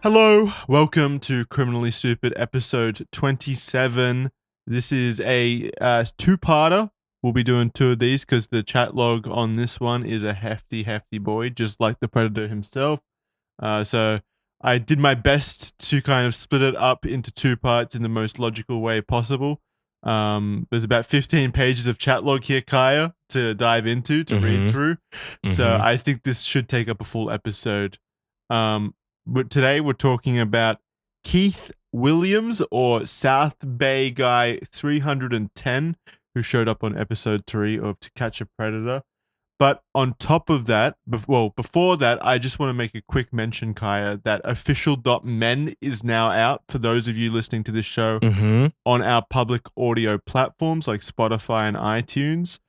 Hello, welcome to Criminally Stupid episode 27. This is a two-parter. We'll be doing two of these because the chat log on this one is a hefty boy, just like the Predator himself. So I did my best to kind of split it up into two parts in the most logical way possible. There's about 15 pages of chat log here, Kaya, to dive into, to read through. So I think this should take up a full episode. But today we're talking about Keith Williams, or South Bay Guy 310, who showed up on episode 3 of To Catch a Predator. But on top of that, before that, I just want to make a quick mention, Kaya, that official.men is now out for those of you listening to this show on our public audio platforms like Spotify and iTunes.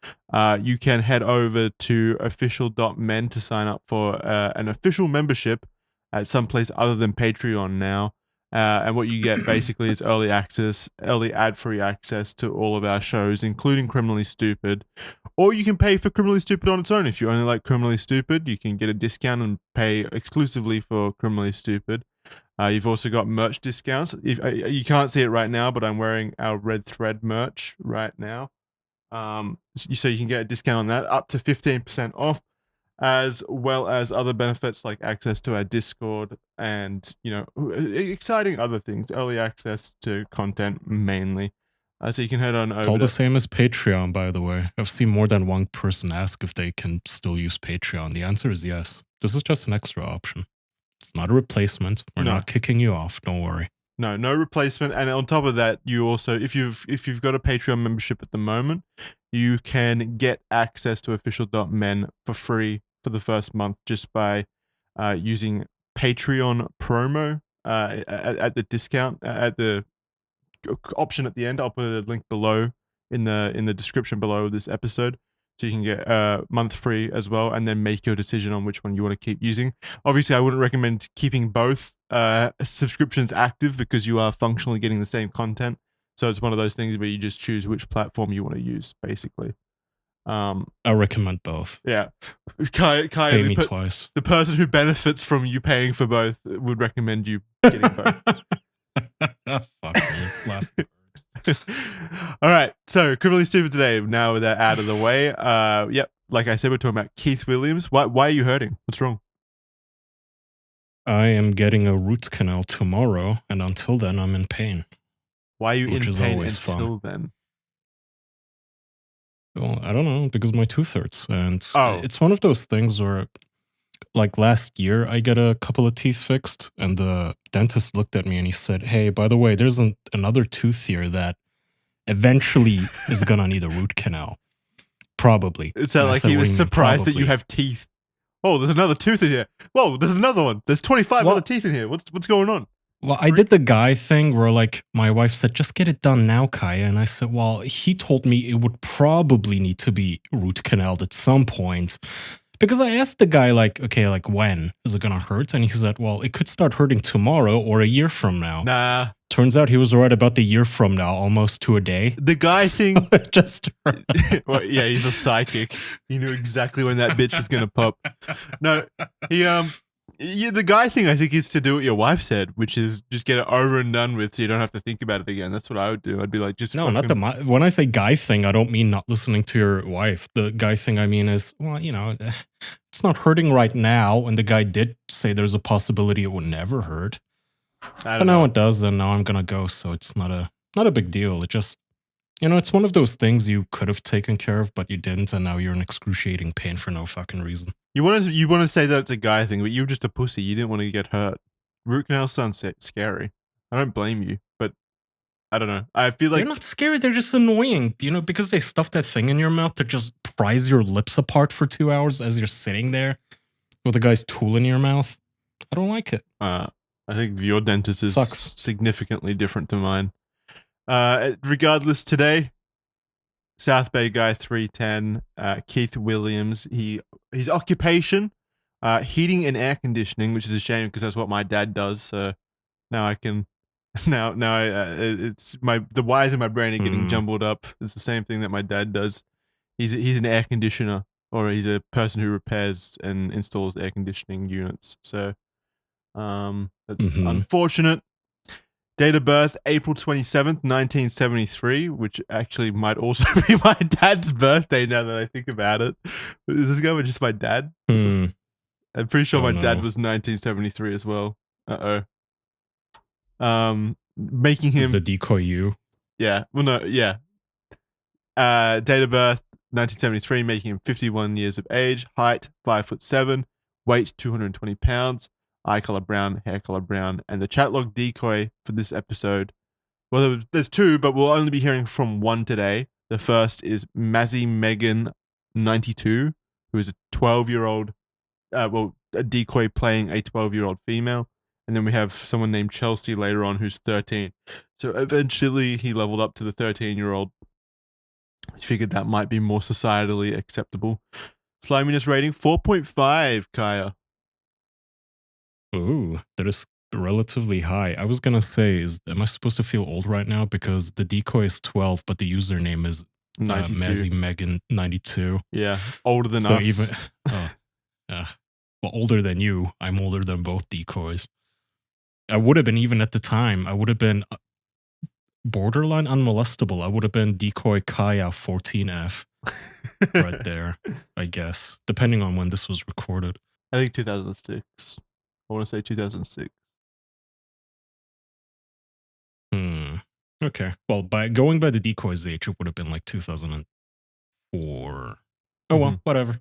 You can head over to official.men to sign up for an official membership at some place other than Patreon now. And what you get basically is early ad-free access to all of our shows, including Criminally Stupid. Or you can pay for Criminally Stupid on its own. If you only like Criminally Stupid, you can get a discount and pay exclusively for Criminally Stupid. You've also got merch discounts. You can't see it right now, but I'm wearing our Red Thread merch right now. So you can get a discount on that, up to 15% off, as well as other benefits like access to our Discord and, exciting other things, early access to content mainly. So you can head on over. It's all the same as Patreon, by the way. I've seen more than one person ask if they can still use Patreon. The answer is yes. This is just an extra option. It's not a replacement. We're not kicking you off. Don't worry. No replacement. And on top of that, you also, if you've got a Patreon membership at the moment, you can get access to official.men for free for the first month just by using Patreon promo at the discount at the option at the end. I'll put a link below in the description below this episode, so you can get a month free as well, and then make your decision on which one you want to keep using. Obviously, I wouldn't recommend keeping both subscriptions active because you are functionally getting the same content. So it's one of those things where you just choose which platform you want to use, basically. I recommend both. Yeah. Kai, pay me twice. The person who benefits from you paying for both would recommend you getting both. Fuck me. All right. So, Criminally Stupid today. Now they're out of the way. Yep. Like I said, we're talking about Keith Williams. Why are you hurting? What's wrong? I am getting a root canal tomorrow, and until then, I'm in pain. Why are you in pain until then? Well, I don't know, because my tooth hurts. And it's one of those things where, like last year, I got a couple of teeth fixed, and the dentist looked at me and he said, "Hey, by the way, there's another tooth here that eventually is going to need a root canal. Probably." It's like he was surprised that you have teeth. Oh, there's another tooth in here. Whoa, there's another one. There's 25 other teeth in here. What's going on? Well, I did the guy thing where, like, my wife said, "Just get it done now, Kaya." And I said, well, he told me it would probably need to be root canaled at some point. Because I asked the guy, like, okay, like, when is it going to hurt? And he said, well, it could start hurting tomorrow or a year from now. Nah. Turns out he was right about the year from now, almost to a day. The guy thing. Just well, yeah, he's a psychic. He knew exactly when that bitch was going to pop. No, the guy thing, I think, is to do what your wife said, which is just get it over and done with so you don't have to think about it again. That's what I would do. I'd be like, just no, not when I say guy thing, I don't mean not listening to your wife. The guy thing I mean is, well, it's not hurting right now, and the guy did say there's a possibility it would never hurt. But now it does, and now I'm gonna go, so it's not a big deal. It just, it's one of those things you could have taken care of, but you didn't, and now you're in excruciating pain for no fucking reason. You want to say that it's a guy thing, but you're just a pussy. You didn't want to get hurt. Root canal sounds scary. I don't blame you, but I don't know. I feel like they're not scary. They're just annoying, because they stuff that thing in your mouth that just pries your lips apart for 2 hours as you're sitting there with a guy's tool in your mouth. I don't like it. I think your dentist is significantly different to mine. Regardless, today, South Bay Guy 310, Keith Williams. His occupation, heating and air conditioning, which is a shame because that's what my dad does. So now I can, it's the wires in my brain are getting jumbled up. It's the same thing that my dad does. He's an air conditioner, or he's a person who repairs and installs air conditioning units. So That's Mm-hmm. unfortunate. Date of birth, April 27th, 1973, which actually might also be my dad's birthday now that I think about it. Is this guy just my dad? Hmm. I'm pretty sure Oh my dad no. was 1973 as well. Making Is the him, decoy you? yeah, well, no, yeah. Date of birth, 1973, making him 51 years of age. Height, 5'7", weight, 220 pounds. Eye color brown, hair color brown. And the chat log decoy for this episode, well, there's two, but we'll only be hearing from one today. The first is Mazzy Megan 92, who is a 12-year-old, a decoy playing a 12-year-old female. And then we have someone named Chelsea later on who's 13. So eventually he leveled up to the 13-year-old. I figured that might be more societally acceptable. Sliminess rating 4.5, Kaya. Ooh, that is relatively high. I was gonna say, am I supposed to feel old right now because the decoy is 12, but the username is 92. Mazzy Megan 92. Yeah, older than So us. even oh, well, older than you. I'm older than both decoys. I would have been, even at the time. I would have been borderline unmolestable. I would have been decoy Kaya 14F right there, I guess, depending on when this was recorded. I think 2006. I want to say 2006. Okay. Well, by going by the decoy's age, it would have been like 2004. Oh well, whatever.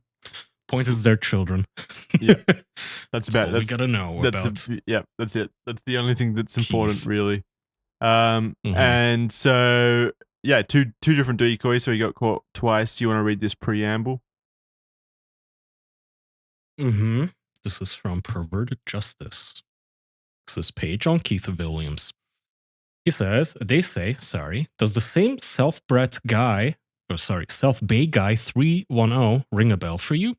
Point is, they're children. Yeah, that's about. All we gotta know about. Yeah, that's it. That's the only thing that's important, Keith. really. Mhm. And so yeah, two different decoys. So he got caught twice. You want to read this preamble? Mm-hmm. This is from Perverted Justice. This is page on Keith Williams. He says, does the same self-bred guy, self-bay guy 310 ring a bell for you?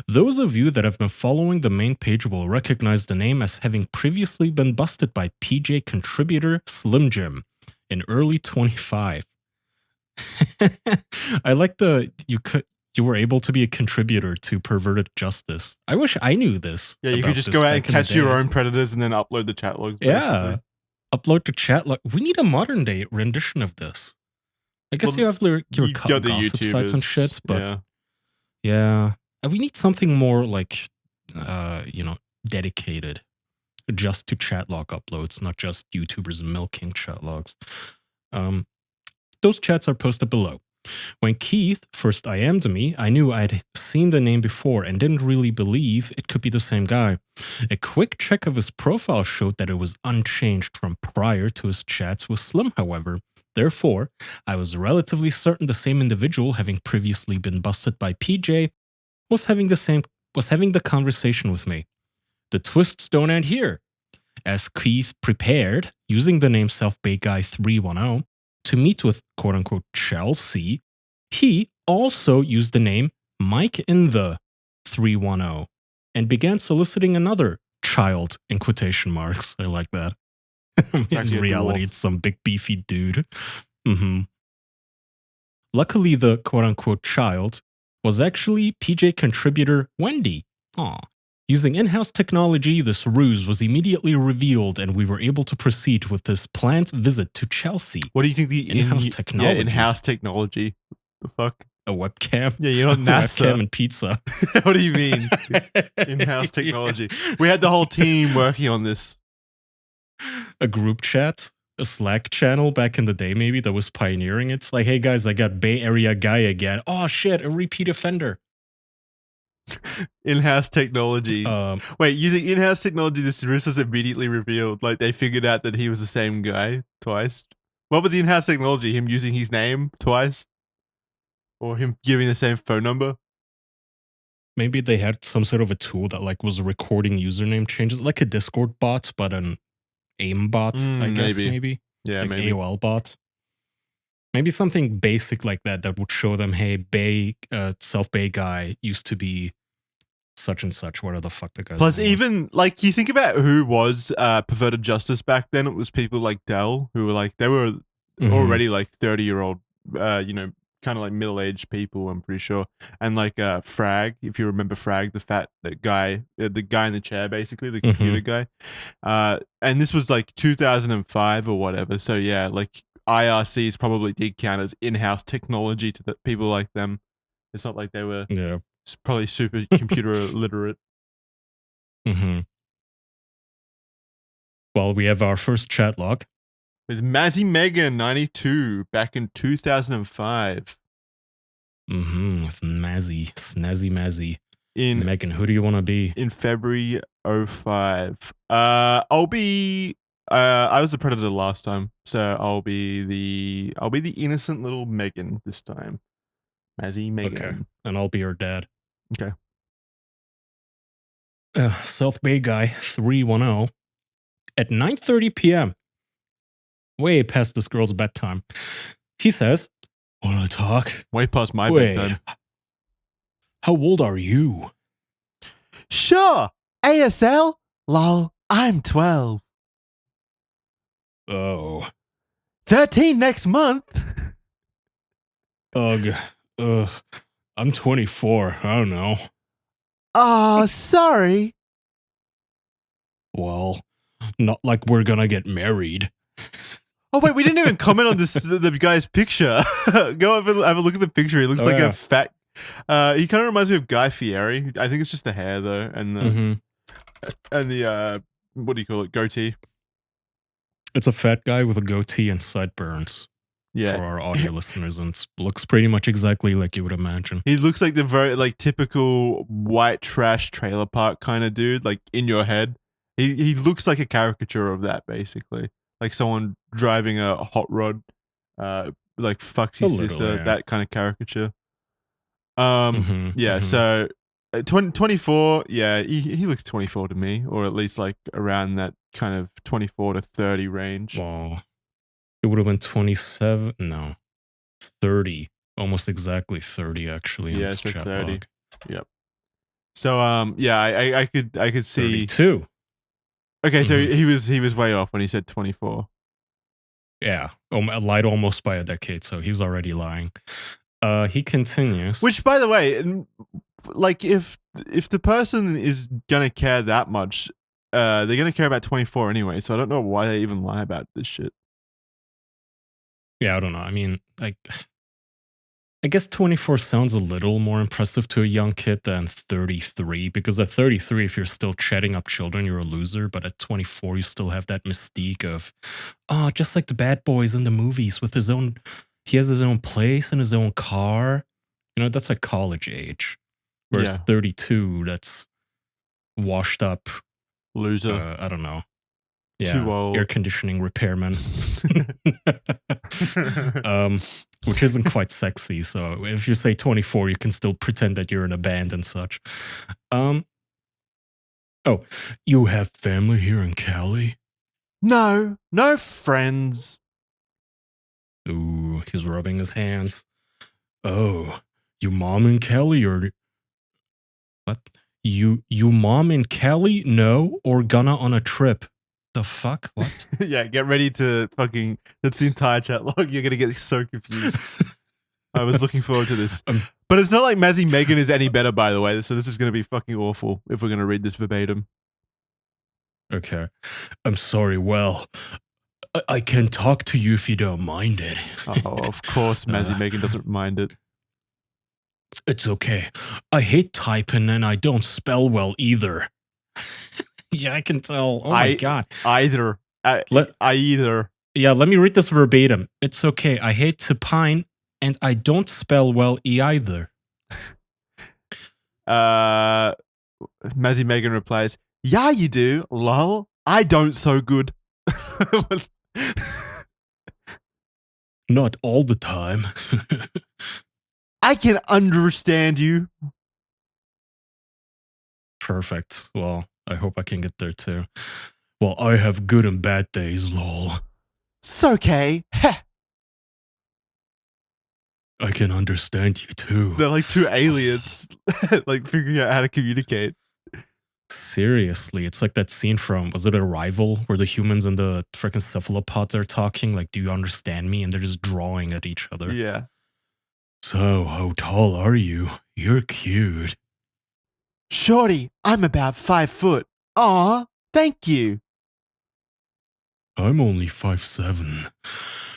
Those of you that have been following the main page will recognize the name as having previously been busted by PJ contributor Slim Jim in early 25. I like you were able to be a contributor to Perverted Justice. I wish I knew this. Yeah, you could just go out and catch your own predators and then upload the chat logs. Yeah, upload the chat log. We need a modern day rendition of this. I guess you have your gossip sites and shit, but yeah, we need something more like, dedicated just to chat log uploads, not just YouTubers milking chat logs. Those chats are posted below. When Keith first IM'd me, I knew I'd seen the name before and didn't really believe it could be the same guy. A quick check of his profile showed that it was unchanged from prior to his chats with Slim, however. Therefore, I was relatively certain the same individual, having previously been busted by PJ, was having the conversation with me. The twists don't end here. As Keith prepared, using the name Self-Bait Guy 310, to meet with quote-unquote Chelsea, he also used the name Mike in the 310 and began soliciting another child in quotation marks. I like that. In reality, it's some big beefy dude. Mm-hmm. Luckily, the quote-unquote child was actually PJ contributor Wendy. Aw. Using in-house technology, this ruse was immediately revealed, and we were able to proceed with this planned visit to Chelsea. What do you think the in-house technology? Yeah, in-house technology. The fuck? A webcam? Yeah, you're not NASA. Webcam and pizza. What do you mean? In-house technology. We had the whole team working on this. A group chat? A Slack channel back in the day, maybe, that was pioneering it. It's like, hey guys, I got Bay Area guy again. Oh shit, a repeat offender. In-house technology. Wait, using in-house technology, this ruse was immediately revealed. Like, they figured out that he was the same guy twice. What was the in-house technology? Him using his name twice? Or him giving the same phone number? Maybe they had some sort of a tool that like was recording username changes, like a Discord bot, but an AIM bot, I guess, maybe. Yeah, like maybe. AOL bot. Maybe something basic like that would show them, hey, Bay, self-Bay guy used to be such and such. What the fuck the guy's Plus, name even was. like you think about who was Perverted Justice back then, it was people like Dell who were like they were already like 30-year-old, kind of like middle-aged people, I'm pretty sure. And like Frag, if you remember Frag, the guy in the chair, basically the computer guy. And this was like 2005 or whatever. So yeah, like IRCs probably did count as in-house technology to the people like them. It's not like they were Yeah. probably super computer literate. Well, we have our first chat log. With Mazzy Megan 92 back in 2005. With Snazzy Mazzy. In Megan, who do you want to be? In February 05. I'll be I was the predator last time, so I'll be the innocent little Megan this time. Mazzy Megan. Okay. And I'll be your dad. Okay. South Bay guy 310 at 9:30 p.m. way past this girl's bedtime. He says, "Wanna talk?" Way past my bedtime. How old are you? Sure. ASL? Lol, I'm 12. Oh. 13 next month. Ugh. I'm 24. I don't know. Sorry. Well, not like we're gonna get married. Oh wait, we didn't even comment on the guy's picture. Go have a look at the picture. He looks like a fat. He kind of reminds me of Guy Fieri. I think it's just the hair though, and the what do you call it? Goatee. It's a fat guy with a goatee and sideburns. Yeah, for our audio listeners, and looks pretty much exactly like you would imagine. He looks like the very like typical white trash trailer park kind of dude, like in your head. He looks like a caricature of that, basically, like someone driving a hot rod, like fucks his sister, that kind of caricature. So 24, yeah, he looks 24 to me, or at least like around that kind of 24 to 30 range. Well, it would have been 27, no, 30, almost exactly 30 actually. Yeah, so 30. Log. Yep. So yeah, I could see 32. Okay, so he was way off when he said 24. Yeah, I lied almost by a decade, so he's already lying. He continues. Which, by the way, like if the person is gonna care that much, they're gonna care about 24 anyway. So I don't know why they even lie about this shit. Yeah, I don't know. I mean, like, I guess 24 sounds a little more impressive to a young kid than 33, because at 33, if you're still chatting up children, you're a loser. But at 24, you still have that mystique of, oh, just like the bad boys in the movies with his own, he has his own place and his own car. You know, that's like college age. Whereas 32, that's washed up. Loser. I don't know. Yeah, too old. Air conditioning repairman. Which isn't quite sexy. So if you say 24, you can still pretend that you're in a band and such. Oh, you have family here in Cali? No friends. Ooh, he's rubbing his hands. Oh, you mom in Cali or what? You mom in Cali? No, or gonna on a trip? The fuck? What? Yeah, get ready to fucking. That's the entire chat log. You're gonna get so confused. I was looking forward to this, but it's not like Mazzy Megan is any better, by the way. So this is gonna be fucking awful if we're gonna read this verbatim. Okay, I'm sorry. Well, I can talk to you if you don't mind it. Oh, of course, Mazzy Megan doesn't mind it. It's okay. I hate typing and I don't spell well either. Yeah, I can tell. Oh my god. Either. Either. Yeah, let me read this verbatim. It's okay. I hate to pine and I don't spell well either. Mazzy Megan replies, "Yeah, you do. Lol. I don't so good." Not all the time. I can understand you. Perfect. Well, I hope I can get there too. Well, I have good and bad days, lol. It's okay. Heh. I can understand you too. They're like two aliens, like figuring out how to communicate. Seriously, it's like that scene from, was it Arrival, where the humans and the freaking cephalopods are talking, like, do you understand me? And they're just drawing at each other. Yeah. So, how tall are you? You're cute. Shorty, I'm about 5 foot. Aw, thank you. I'm only 5'7".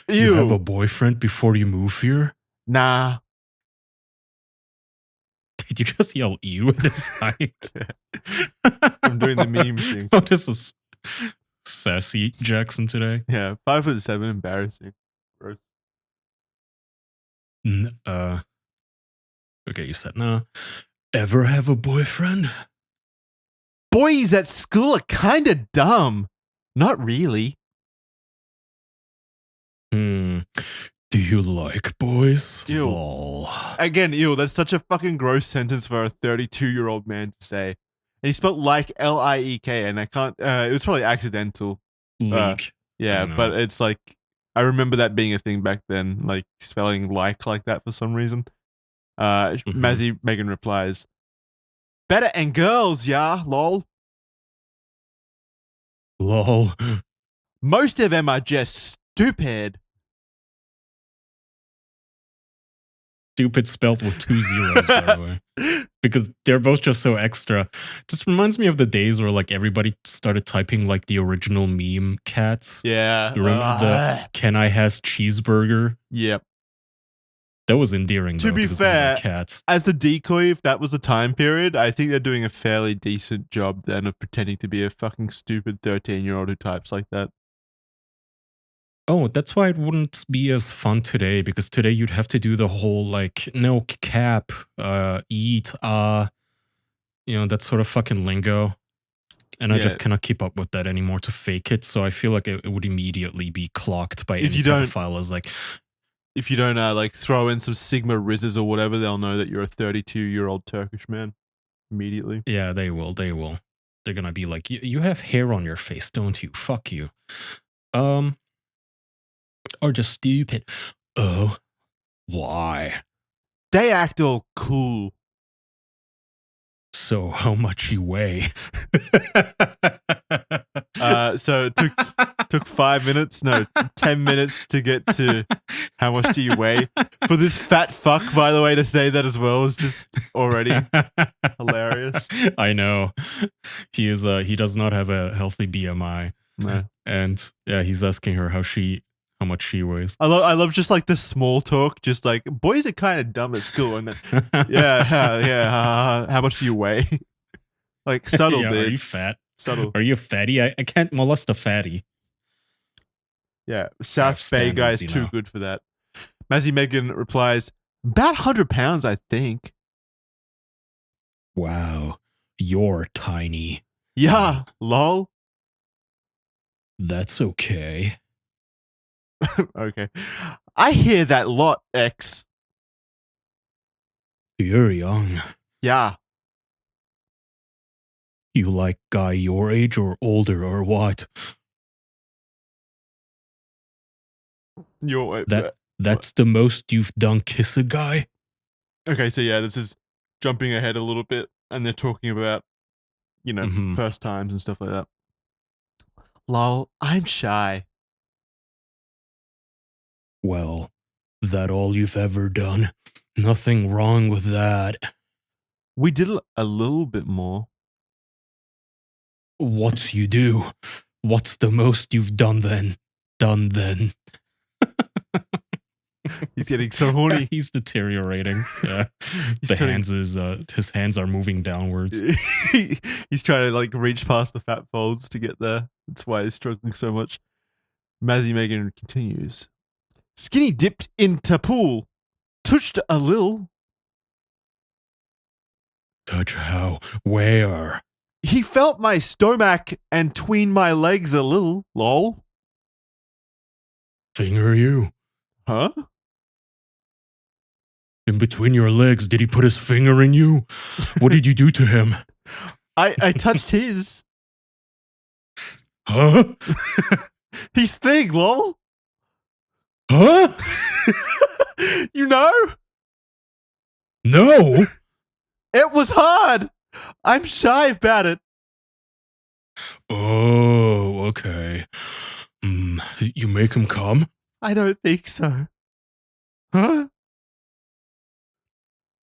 You have a Ew. boyfriend before you move here? Nah. Did you just yell ew at his height? I'm doing the meme thing. What is this? Sassy Jackson today? Yeah, 5'7", embarrassing. Gross. N- uh, okay, you said nah. Ever have a boyfriend? Boys at school are kinda dumb. Not really. Do you like boys? Ew. Lol. Again, ew, that's such a fucking gross sentence for a 32-year-old man to say. And he spelled like L-I-E-K, and I can't, it was probably accidental. Leak. Yeah, I know. but it's like, I remember that being a thing back then, like spelling like that for some reason. Mazzy Megan replies, better and girls, yeah, lol. Lol. Most of them are just stupid. Stupid spelled with 2 zeros, by the way. Because they're both just so extra. Just reminds me of the days where like everybody started typing like the original meme cats. Yeah. You remember the "Can I has cheeseburger"? Yep. That was endearing To though, be because those fair, are cats. as the decoy, if that was the time period, I think they're doing a fairly decent job then of pretending to be a fucking stupid 13-year-old who types like that. Oh, that's why it wouldn't be as fun today, because today you'd have to do the whole like no cap, eat, that sort of fucking lingo. And I Yeah. just cannot keep up with that anymore to fake it. So I feel like it would immediately be clocked by If any you don't- pedophile as like, If you don't like throw in some Sigma Rizzes or whatever, they'll know that you're a 32-year-old Turkish man immediately. yeah, they will. They're gonna be like, you have hair on your face, don't you? Fuck you. Or just stupid. Oh, why? They act all cool. So how much you weigh? So it took 5 minutes, no, 10 minutes to get to how much do you weigh. For this fat fuck, by the way, to say that as well is just already hilarious. I know. He does not have a healthy BMI. No. And yeah, he's asking her how much she weighs. I love just like the small talk, just like boys are kind of dumb at school, and then how much do you weigh? Like subtle, Yeah, dude. are you fat? Subtle. Are you a fatty? I can't molest a fatty. Yeah, South Bay guy's too good for that. Mazzy Megan replies, about 100 pounds, I think. Wow, you're tiny. Yeah, lol. That's okay. Okay. I hear that lot, X. You're young. Yeah. You like guy your age or older or what? That's the most you've done kiss a guy? Okay, so yeah, this is jumping ahead a little bit, and they're talking about, first times and stuff like that. Lol, I'm shy. Well, that all you've ever done? Nothing wrong with that. We did a little bit more. What you do? What's the most you've done then? He's getting so horny. He's deteriorating. Yeah. His hands are moving downwards. He's trying to like reach past the fat folds to get there. That's why he's struggling so much. Mazzy Megan continues. Skinny dipped into pool. Touched a lil. Touch how? Where? He felt my stomach and tween my legs a little. Lol. Finger you? Huh? In between your legs, did he put his finger in you? What did you do to him? I touched his. Huh? He's thick, lol. Huh? You know? No. It was hard. I'm shy about it. Oh, okay. You make him come? I don't think so. Huh?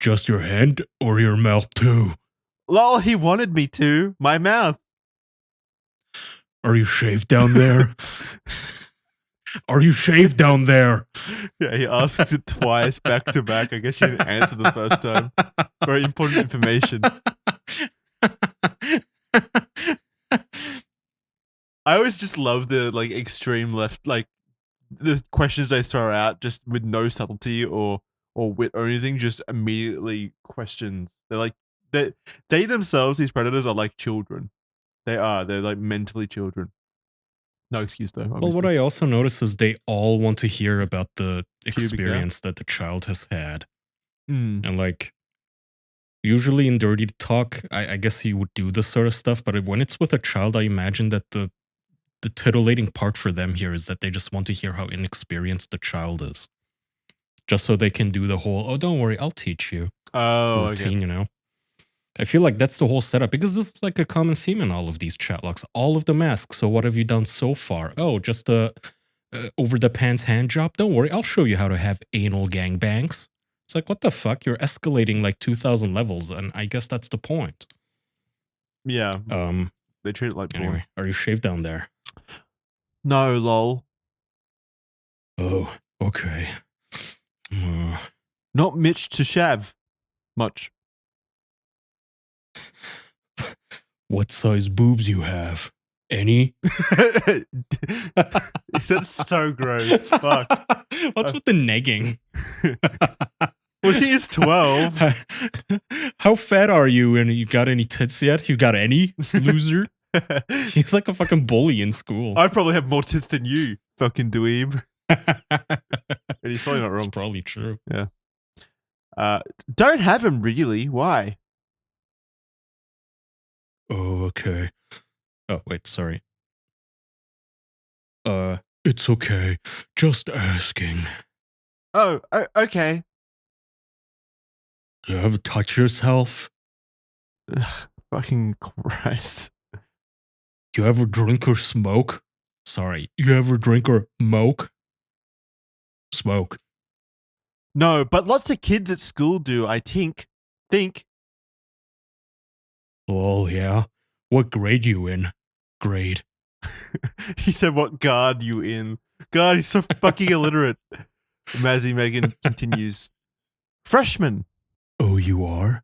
Just your hand or your mouth too? Lol, he wanted me to. My mouth. Are you shaved down there? Are you shaved down there? Yeah, he asks it twice back to back. I guess she didn't answer the first time. Very important information. I always just love the like extreme left, like the questions they throw out just with no subtlety or wit or anything, just immediately questions. They're like they themselves, these predators, are like children. They are. They're like mentally children. No excuse though, Well, what obviously. I also notice is they all want to hear about the Pubic hair. experience that the child has had. Mm. And like, usually in Dirty Talk, I guess you would do this sort of stuff, but when it's with a child, I imagine that the titillating part for them here is that they just want to hear how inexperienced the child is. Just so they can do the whole, oh, don't worry, I'll teach you Oh, routine, okay. you know? I feel like that's the whole setup because this is like a common theme in all of these chat logs. All of them ask, so what have you done so far? Oh, just a over the pants hand job? Don't worry, I'll show you how to have anal gangbangs. It's like, what the fuck? You're escalating like 2,000 levels, and I guess that's the point. Yeah. They treat it like porn. Anyway, are you shaved down there? No, lol. Oh, okay. Not Mitch to shav. Much. What size boobs you have? Any? That's so gross. Fuck. What's with the negging? Well, she is 12. How fat are you? And you got any tits yet? You got any, loser? He's like a fucking bully in school. I probably have more tits than you, fucking dweeb. And he's probably not wrong. It's probably true. Yeah. Don't have him really. Why? Oh, okay. Oh, wait, sorry. It's okay. Just asking. Oh, okay. You ever touch yourself? Ugh, fucking Christ. You ever drink or smoke? Sorry, you ever drink or moke? Smoke. No, but lots of kids at school do, I think. Oh, yeah? What grade you in? Grade. He said, what guard you in? God, he's so fucking illiterate. Mazzy Megan continues. Freshman. Oh, you are?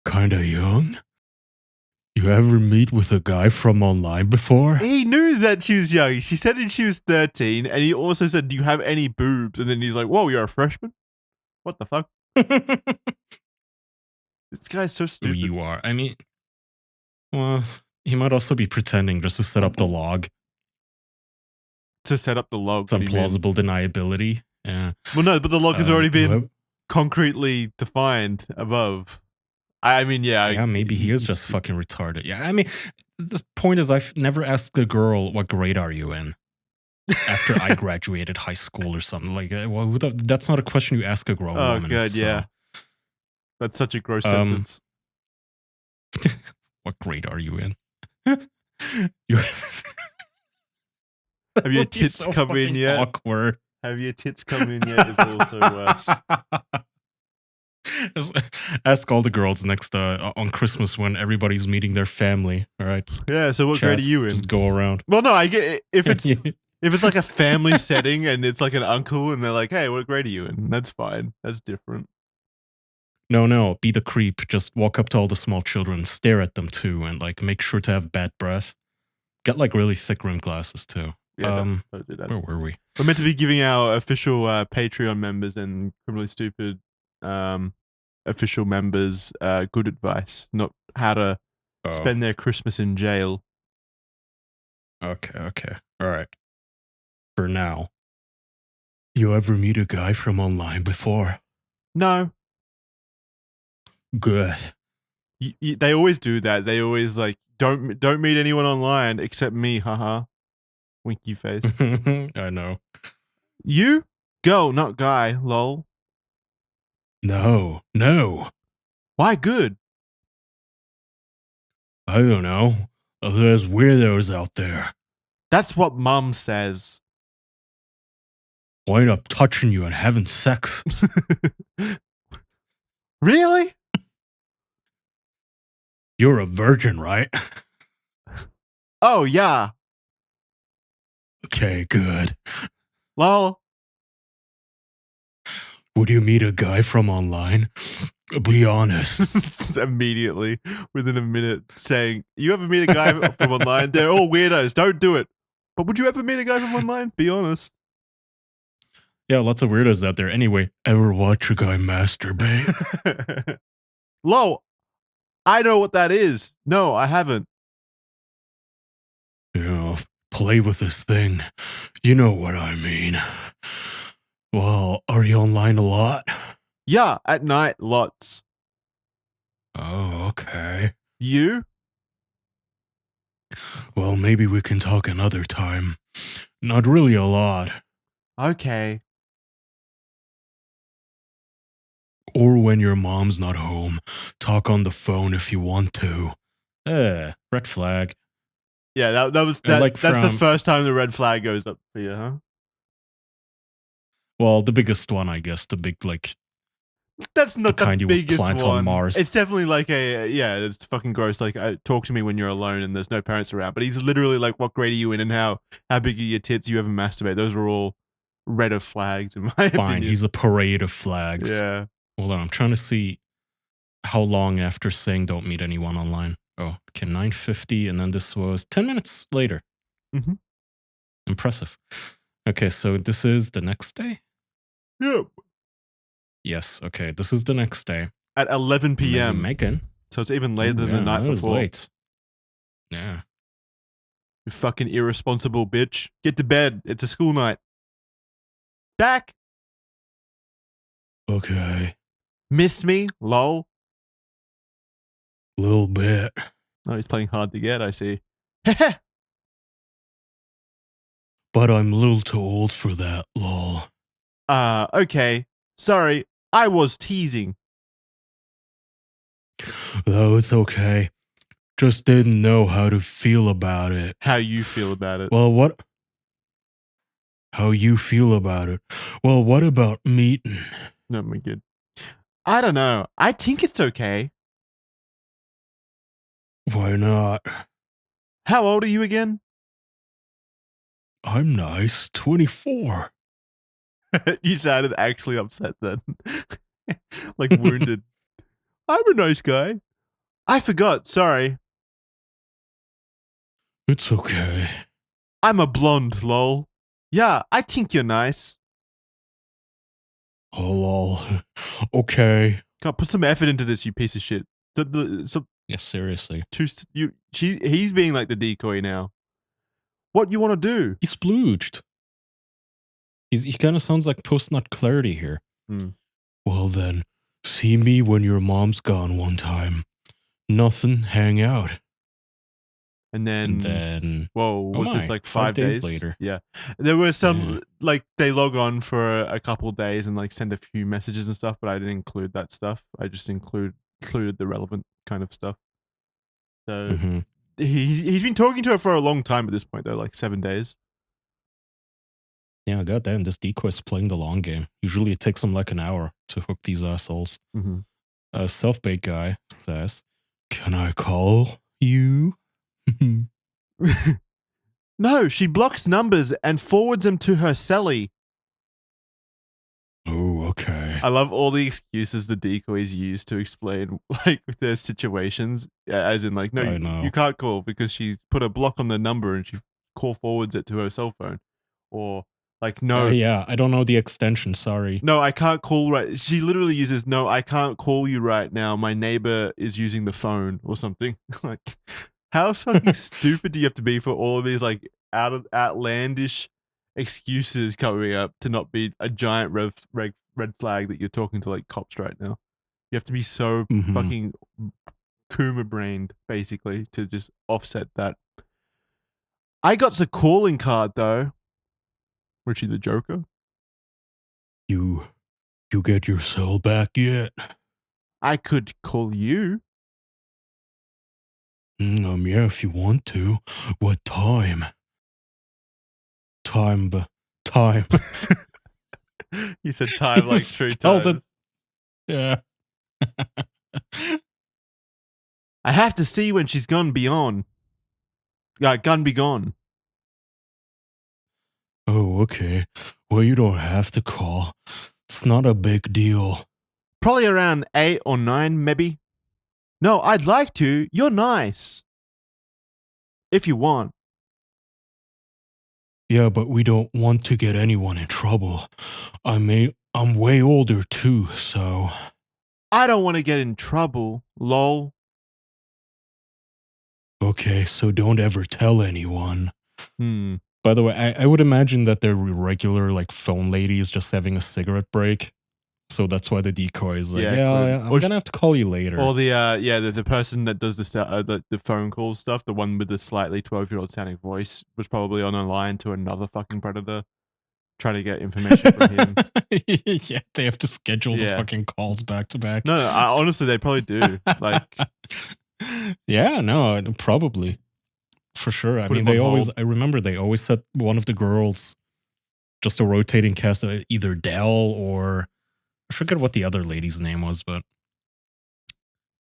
Kinda young? You ever meet with a guy from online before? He knew that she was young. She said she was 13, and he also said, do you have any boobs? And then he's like, whoa, you're a freshman? What the fuck? This guy's so Oh, stupid. you are. I mean, well, he might also be pretending just to set up the log. To set up the log. Some plausible deniability. Yeah. Well, no, but the log has already been concretely defined above. I mean, yeah. Yeah, maybe he is just fucking retarded. Yeah, I mean, the point is I've never asked a girl, what grade are you in? After I graduated high school or something. Like, well, that's not a question you ask a grown woman. Oh, God, yeah. That's such a gross sentence. What grade are you in? You have your tits so come in yet? Awkward. Have your tits come in yet is also worse. Ask all the girls next on Christmas when everybody's meeting their family. All right. Yeah. So what grade are you in? Just go around. Well, no, I get it. If it's like a family setting and it's like an uncle and they're like, "Hey, what grade are you in?" That's fine. That's different. No, be the creep. Just walk up to all the small children, stare at them too, and like make sure to have bad breath. Get like really thick rimmed glasses too. Yeah, don't do that. Where were we? We're meant to be giving our official Patreon members and Criminally Stupid official members good advice, not how to spend their Christmas in jail. Okay. All right. For now. You ever meet a guy from online before? No. Good. They always do that. They always like don't meet anyone online except me, haha. Winky face. I know. You? Girl, not guy, lol. No. Why good? I don't know. There's weirdos out there. That's what mom says. Wind up touching you and having sex. Really? You're a virgin, right? Oh, yeah. Okay, good. Lol. Would you meet a guy from online? Be honest. Immediately, within a minute, saying, "You ever meet a guy from online? They're all weirdos. Don't do it." But would you ever meet a guy from online? Be honest. Yeah, lots of weirdos out there. Anyway, ever watch a guy masturbate? Lol. I know what that is. No, I haven't. You know, play with this thing. You know what I mean. Well, are you online a lot? Yeah, at night, lots. Oh, okay. You? Well, maybe we can talk another time. Not really a lot. Okay. Or when your mom's not home. Talk on the phone if you want to. Red flag. Yeah, that was And like that's the from, first time the red flag goes up for you, huh? well, the biggest one, I guess. The big, like, That's the not the kind you would biggest plant on one. Mars. It's definitely like yeah, it's fucking gross. Like, talk to me when you're alone and there's no parents around. But he's literally like, what grade are you in and how big are your tits? You ever masturbate? Those were all red of flags in my Fine, opinion. he's a parade of flags. Yeah. Hold on, I'm trying to see how long after saying don't meet anyone online. Oh, okay, 9:50, and then this was 10 minutes later. Mhm. Impressive. Okay, so this is the next day? Yep. Yes, okay, this is the next day. At 11 I'm busy p.m. making. So it's even later Ooh, than the yeah, night that was before. late. Yeah. You fucking irresponsible bitch. Get to bed. It's a school night. Back. Okay, Miss me? Lol. little bit. Oh, he's playing hard to get, I see. But I'm a little too old for that, lol. Okay. Sorry. I was teasing. Though it's okay. Just didn't know how to feel about it. How you feel about it. Well, what? How you feel about it? Well, what about meeting? Oh my god. I don't know. I think it's okay. Why not? How old are you again? I'm nice. 24. You sounded actually upset then. Like wounded. I'm a nice guy. I forgot. Sorry. It's okay. I'm a blonde, lol. Yeah, I think you're nice. Oh, lol. Okay. God, put some effort into this, you piece of shit. Yeah, seriously. He's being like the decoy now. What you want to do? He splooged. He kind of sounds like post-nut Clarity here. Hmm. Well then, see me when your mom's gone one time. Nothing, hang out. And And then, then, whoa, oh was this my, like 5 5 days later. Yeah, there were some Yeah. like they log on for a couple of days and like send a few messages and stuff, but I didn't include that stuff. I just included the relevant kind of stuff. So Mm-hmm. he's been talking to her for a long time at this point, though, like 7 days. Yeah, goddamn, this decoy's playing the long game. Usually it takes him like an hour to hook these assholes. Mm-hmm. A self-bait guy says, "Can I call you?" No, she blocks numbers and forwards them to her celly. Oh, okay. I love all the excuses the decoys use to explain like their situations. As in, like, no, I know. you can't call because she put a block on the number and she call forwards it to her cell phone, or like, no, Yeah, I don't know the extension. Sorry. no, I can't call right. She literally uses, no, I can't call you right now. My neighbor is using the phone or something. Like, how fucking stupid do you have to be for all of these like outlandish excuses coming up to not be a giant red flag that you're talking to like cops right now? You have to be so Mhm. fucking Kuma brained basically to just offset that. I got the calling card though. Was she the Joker? You get your cell back yet? I could call you. Yeah, if you want to. What time? Time. You said time like three Spelled it. times. Yeah. I have to see when she's gone beyond. Gone be gone. Oh, okay. Well, you don't have to call. It's not a big deal. Probably around 8 or 9, maybe. No, I'd like to. You're nice. If you want. Yeah, but we don't want to get anyone in trouble. I'm way older too, so. I don't want to get in trouble, lol. Okay, so don't ever tell anyone. Hmm. By the way, I would imagine that they're regular, like, phone ladies just having a cigarette break. So that's why the decoy is like, Yeah, yeah, could. I'm gonna have to call you later. Or the person that does the phone call stuff, the one with the slightly 12-year-old sounding voice, was probably on a line to another fucking predator trying to get information from him. Yeah, they have to schedule the Yeah. fucking calls back to back. No, honestly, they probably do. Like, yeah, no, probably. For sure. I Put mean, him on hold. I remember they always set one of the girls, just a rotating cast, either Dell or I forget what the other lady's name was, but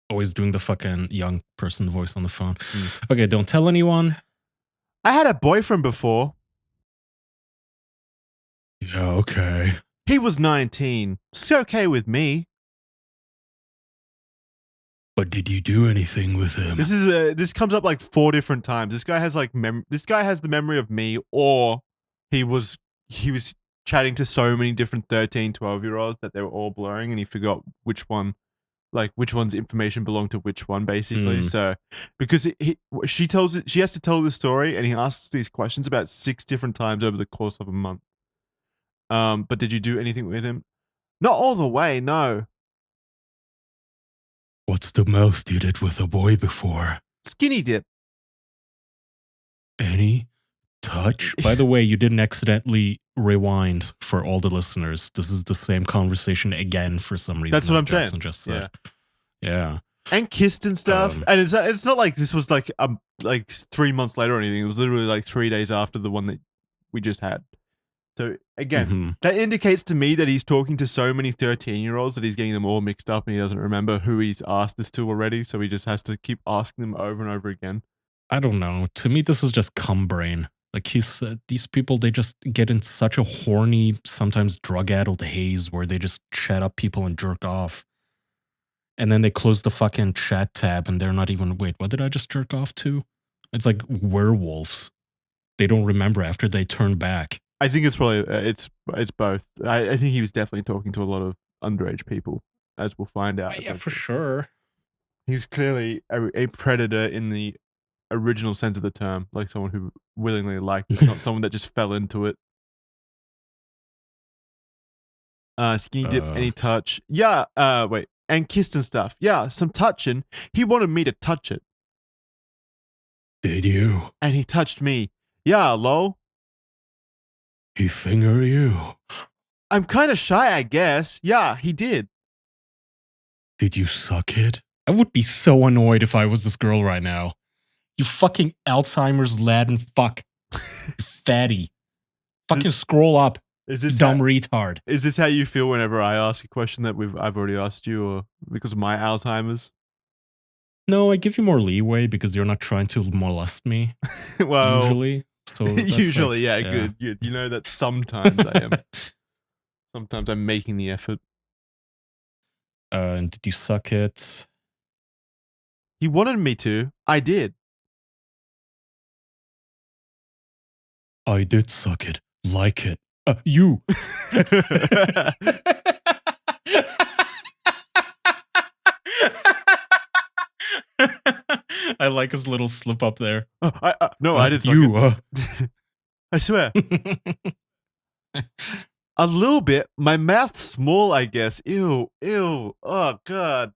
always doing the fucking young person voice on the phone. Okay, don't tell anyone. I had a boyfriend before. Yeah, okay. He was 19. It's okay with me. But did you do anything with him? This comes up like 4 different times. This guy has like this guy has the memory of me, or he was chatting to so many different 13, 12-year-olds that they were all blurring, and he forgot which one's information belonged to which one, basically. So because she has to tell this story, and he asks these questions about 6 different times over the course of a month. But did you do anything with him? Not all the way, no. What's the most you did with a boy before? Skinny dip. Any touch? By the way, you didn't accidentally rewind for all the listeners. This is the same conversation again for some reason. That's what I'm Jackson saying. Just said. Yeah. And kissed and stuff. And it's not like this was like 3 months later or anything. It was literally like 3 days after the one that we just had. So again, that indicates to me that he's talking to so many 13-year-olds that he's getting them all mixed up, and he doesn't remember who he's asked this to already. So he just has to keep asking them over and over again. I don't know. To me, this is just cum brain. Like these people, they just get in such a horny, sometimes drug-addled haze where they just chat up people and jerk off. And then they close the fucking chat tab and they're not even, wait, what did I just jerk off to? It's like werewolves. They don't remember after they turn back. I think it's probably, it's both. I think he was definitely talking to a lot of underage people, as we'll find out. Yeah, for sure. He's clearly a predator in the original sense of the term, like someone who willingly liked it, not someone that just fell into it. Skinny dip, any touch? Yeah, wait. And kissed and stuff. Yeah, some touching. He wanted me to touch it. Did you? And he touched me. Yeah, lol. He finger you? I'm kind of shy, I guess. Yeah, he did. Did you suck it? I would be so annoyed if I was this girl right now. You fucking Alzheimer's laden fuck. You fatty. Fucking scroll up. Is this dumb retard? Is this how you feel whenever I ask a question that I've already asked you, or because of my Alzheimer's? No, I give you more leeway because you're not trying to molest me. Well, usually. So usually, like, yeah, good. You know that sometimes I am. Sometimes I'm making the effort. And did you suck it? He wanted me to. I did. I did suck it. Like it. You. I like his little slip up there. No, I didn't. You. I swear. A little bit. My mouth's small, I guess. Ew. Oh, God.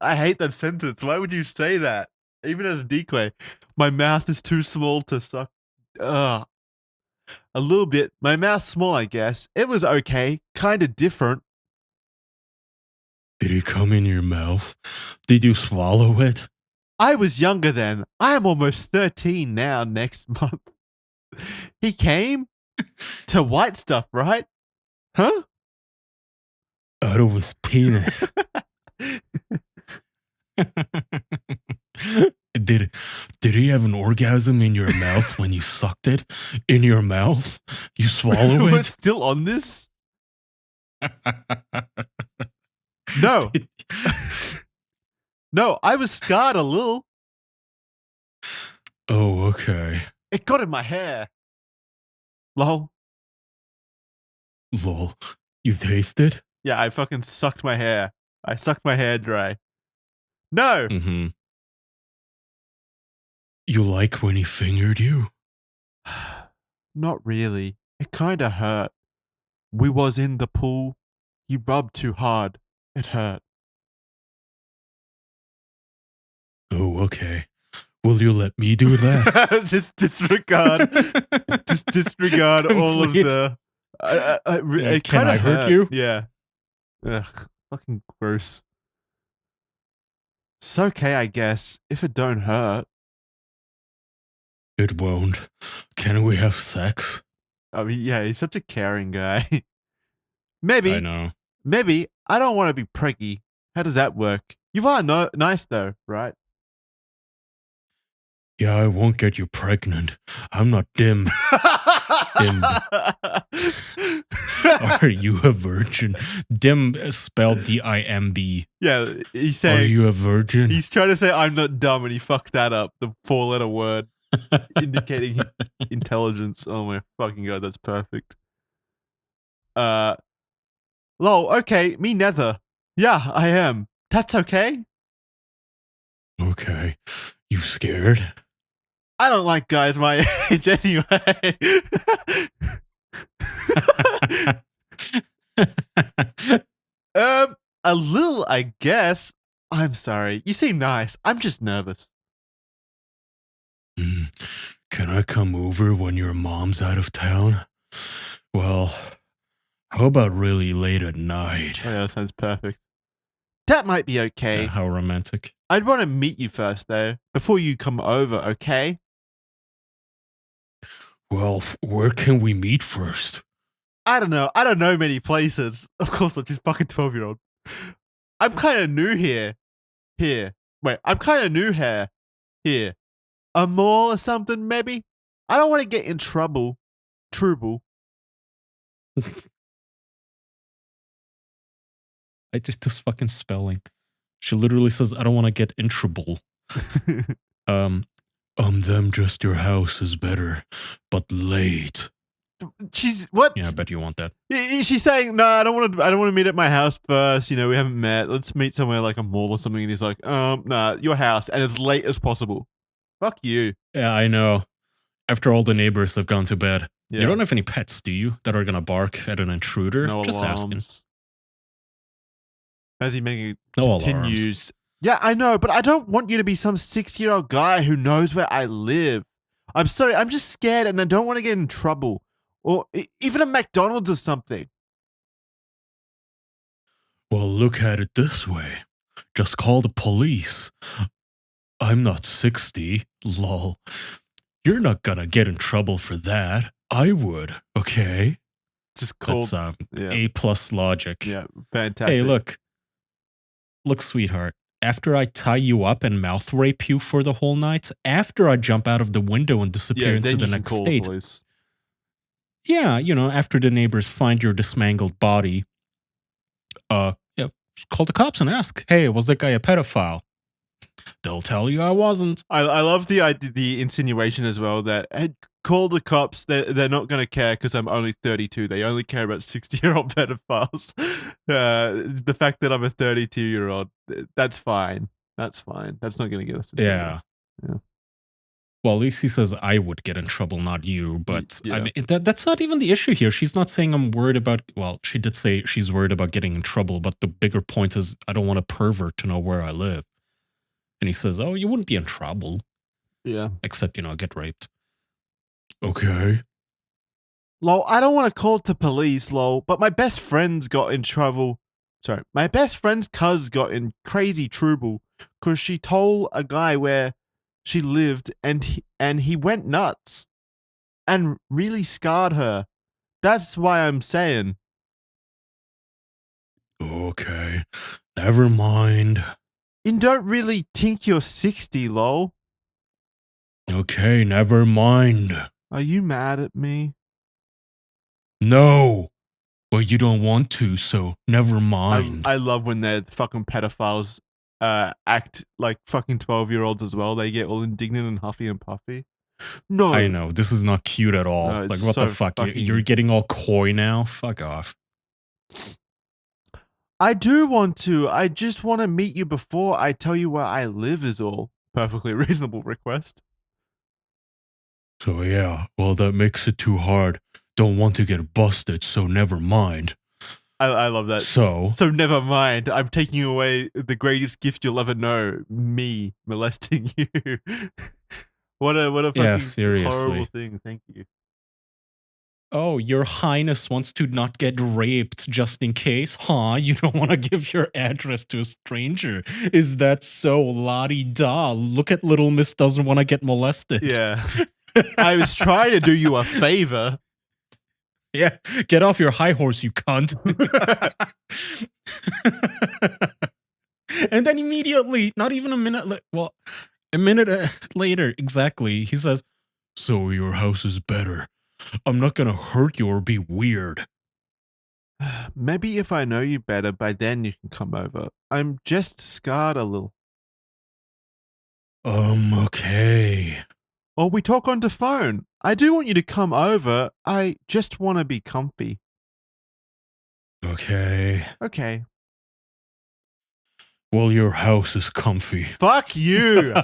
I hate that sentence. Why would you say that? Even as a decoy. My mouth is too small to suck. Ugh. A little bit. My mouth's small, I guess. It was okay. Kind of different. Did it come in your mouth? Did you swallow it? I was younger then. I am almost 13 now next month. He came to white stuff, right? Huh? Out of his penis. did did he have an orgasm in your mouth when you sucked it in your mouth? You swallow We're it? still on this? No. Did- No, I was scarred a little. oh, okay. It got in my hair. Lol. Lol. You tasted? Yeah, I fucking sucked my hair. I sucked my hair dry. No. Mm-hmm. You like when he fingered you? Not really. It kinda hurt. We was in the pool. He rubbed too hard. It hurt. Oh, okay. Will you let me do that? Just disregard. Just disregard all of Complete. the. It Can kind I of hurt you? Yeah. Ugh, fucking gross. It's okay, I guess, if it don't hurt. It won't. Can we have sex? I mean, yeah, he's such a caring guy. I maybe, know. maybe I don't want to be preggy. How does that work? You are nice though, right? Yeah, I won't get you pregnant. I'm not dim. Are you a virgin? Dim spelled D-I-M-B. Yeah, he's Are saying you a virgin? he's trying to say I'm not dumb, and he fucked that up. The 4-letter word indicating intelligence. Oh my fucking god, that's perfect. Lol. Okay, me neither. Yeah, I am. That's okay. Okay. You scared? I don't like guys my age anyway. A little, I guess. I'm sorry. You seem nice. I'm just nervous. Can I come over when your mom's out of town? Well, how about really late at night? Oh, yeah, that sounds perfect. That might be okay. How romantic. I'd want to meet you first, though, before you come over, okay? Well, where can we meet first? I don't know. I don't know many places. Of course, I'm just fucking 12-year-old. I'm kind of new here. Wait, I'm kind of new here. A mall or something, maybe? I don't want to get in trouble. Trouble. I did this fucking spelling. She literally says, I don't want to get in trouble. Them just your house is better, but late. She's what? Yeah, I bet you want that. She's saying, no, I don't want to meet at my house first. You know, we haven't met. Let's meet somewhere like a mall or something. And he's like, nah, your house, and as late as possible. Fuck you. Yeah, I know. After all the neighbors have gone to bed. Yeah. You don't have any pets, do you? That are gonna bark at an intruder? No Just asking. alarms. As he making No continues. alarms. Yeah, I know, but I don't want you to be some 6-year-old guy who knows where I live. I'm sorry, I'm just scared and I don't want to get in trouble. Or even a McDonald's or something. Well, look at it this way. Just call the police. I'm not 60. Lol. You're not gonna get in trouble for that. I would, okay? Just call. That's yeah. A+ logic. Yeah, fantastic. Hey, look. Look, sweetheart. After I tie you up and mouth rape you for the whole night, after I jump out of the window and disappear into the next state. Yeah, you know, after the neighbors find your dismangled body, yeah, call the cops and ask, hey, was that guy a pedophile? They'll tell you I wasn't. I love the insinuation as well that, hey, call the cops. They're not going to care because I'm only 32. They only care about 60-year-old pedophiles. The fact that I'm a 32-year-old, that's fine. That's fine. That's not going to get us in trouble. Yeah. Well, at least he says I would get in trouble, not you. But yeah. I mean, that's not even the issue here. She's not saying I'm worried about. Well, she did say she's worried about getting in trouble, but the bigger point is I don't want a pervert to know where I live. And he says, "Oh, you wouldn't be in trouble, yeah, except get raped." Okay. Lol, I don't want to call to police, lol, but my best friend's got in trouble. Sorry, my best friend's cuz got in crazy trouble because she told a guy where she lived and he went nuts and really scarred her. That's why I'm saying. Okay, never mind. You don't really think you're 60, lol. Okay, never mind. Are you mad at me? No, but you don't want to, so never mind. I love when they're fucking pedophiles act like fucking 12-year-olds as well. They get all indignant and huffy and puffy. No. I know, this is not cute at all. No, it's like, what the so fuck? fucking- You're getting all coy now? Fuck off. I do want to. I just want to meet you before I tell you where I live is all. Perfectly reasonable request. So yeah, well, that makes it too hard. Don't want to get busted, so never mind. I love that. So never mind. I'm taking away the greatest gift you'll ever know. Me molesting you. What a fucking horrible thing. Thank you. Oh, your highness wants to not get raped just in case, huh? You don't want to give your address to a stranger. Is that so? La-di-da. Look at Little Miss doesn't want to get molested. Yeah. I was trying to do you a favor. Yeah, get off your high horse, you cunt. And then immediately, not even a minute, a minute later, exactly, he says, so your house is better. I'm not gonna hurt you or be weird. Maybe if I know you better, by then you can come over. I'm just scarred a little. Okay. Or we talk on the phone. I do want you to come over. I just want to be comfy. Okay. Okay. Well, your house is comfy. Fuck you.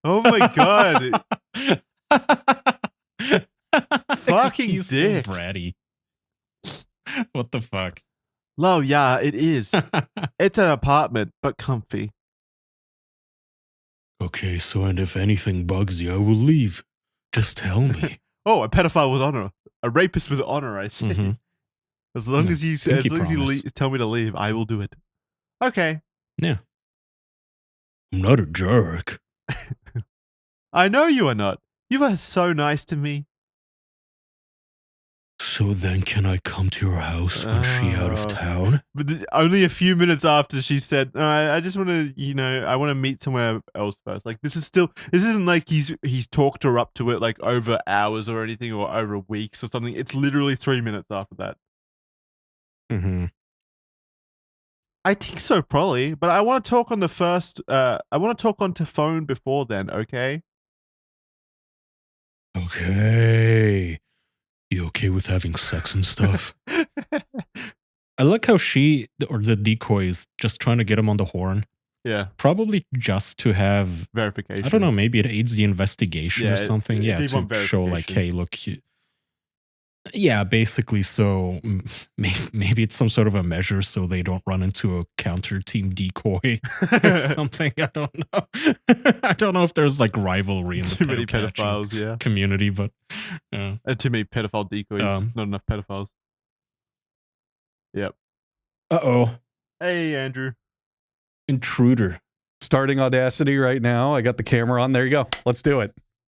Oh my god. Fucking He's dick. So bratty. What the fuck? Lo, yeah, it is. It's an apartment, but comfy. Okay, so and if anything bugs you, I will leave. Just tell me. Oh, a pedophile with honor. A rapist with honor, I say. Mm-hmm. As long as you tell me to leave, I will do it. Okay. Yeah. I'm not a jerk. I know you are not. You are so nice to me. So then can I come to your house when she out of town? But only a few minutes after she said, I just want to, I want to meet somewhere else first. Like, this isn't like he's talked her up to it like over hours or anything or over weeks or something. It's literally 3 minutes after that. Mm-hmm. I think so, probably. But I want to talk on the first, I want to talk on the phone before then, okay? Okay. You okay with having sex and stuff? I like how she, or the decoy, is just trying to get him on the horn. Yeah. Probably just to have verification. I don't know, maybe it aids the investigation or something. Yeah, to show like, hey, look. Yeah, basically. So maybe it's some sort of a measure so they don't run into a counter team decoy or something. I don't know. I don't know if there's like rivalry in the too many pedophiles, community, but too many pedophile decoys. Not enough pedophiles. Yep. Uh-oh. Hey, Andrew. Intruder. Starting Audacity right now. I got the camera on. There you go. Let's do it.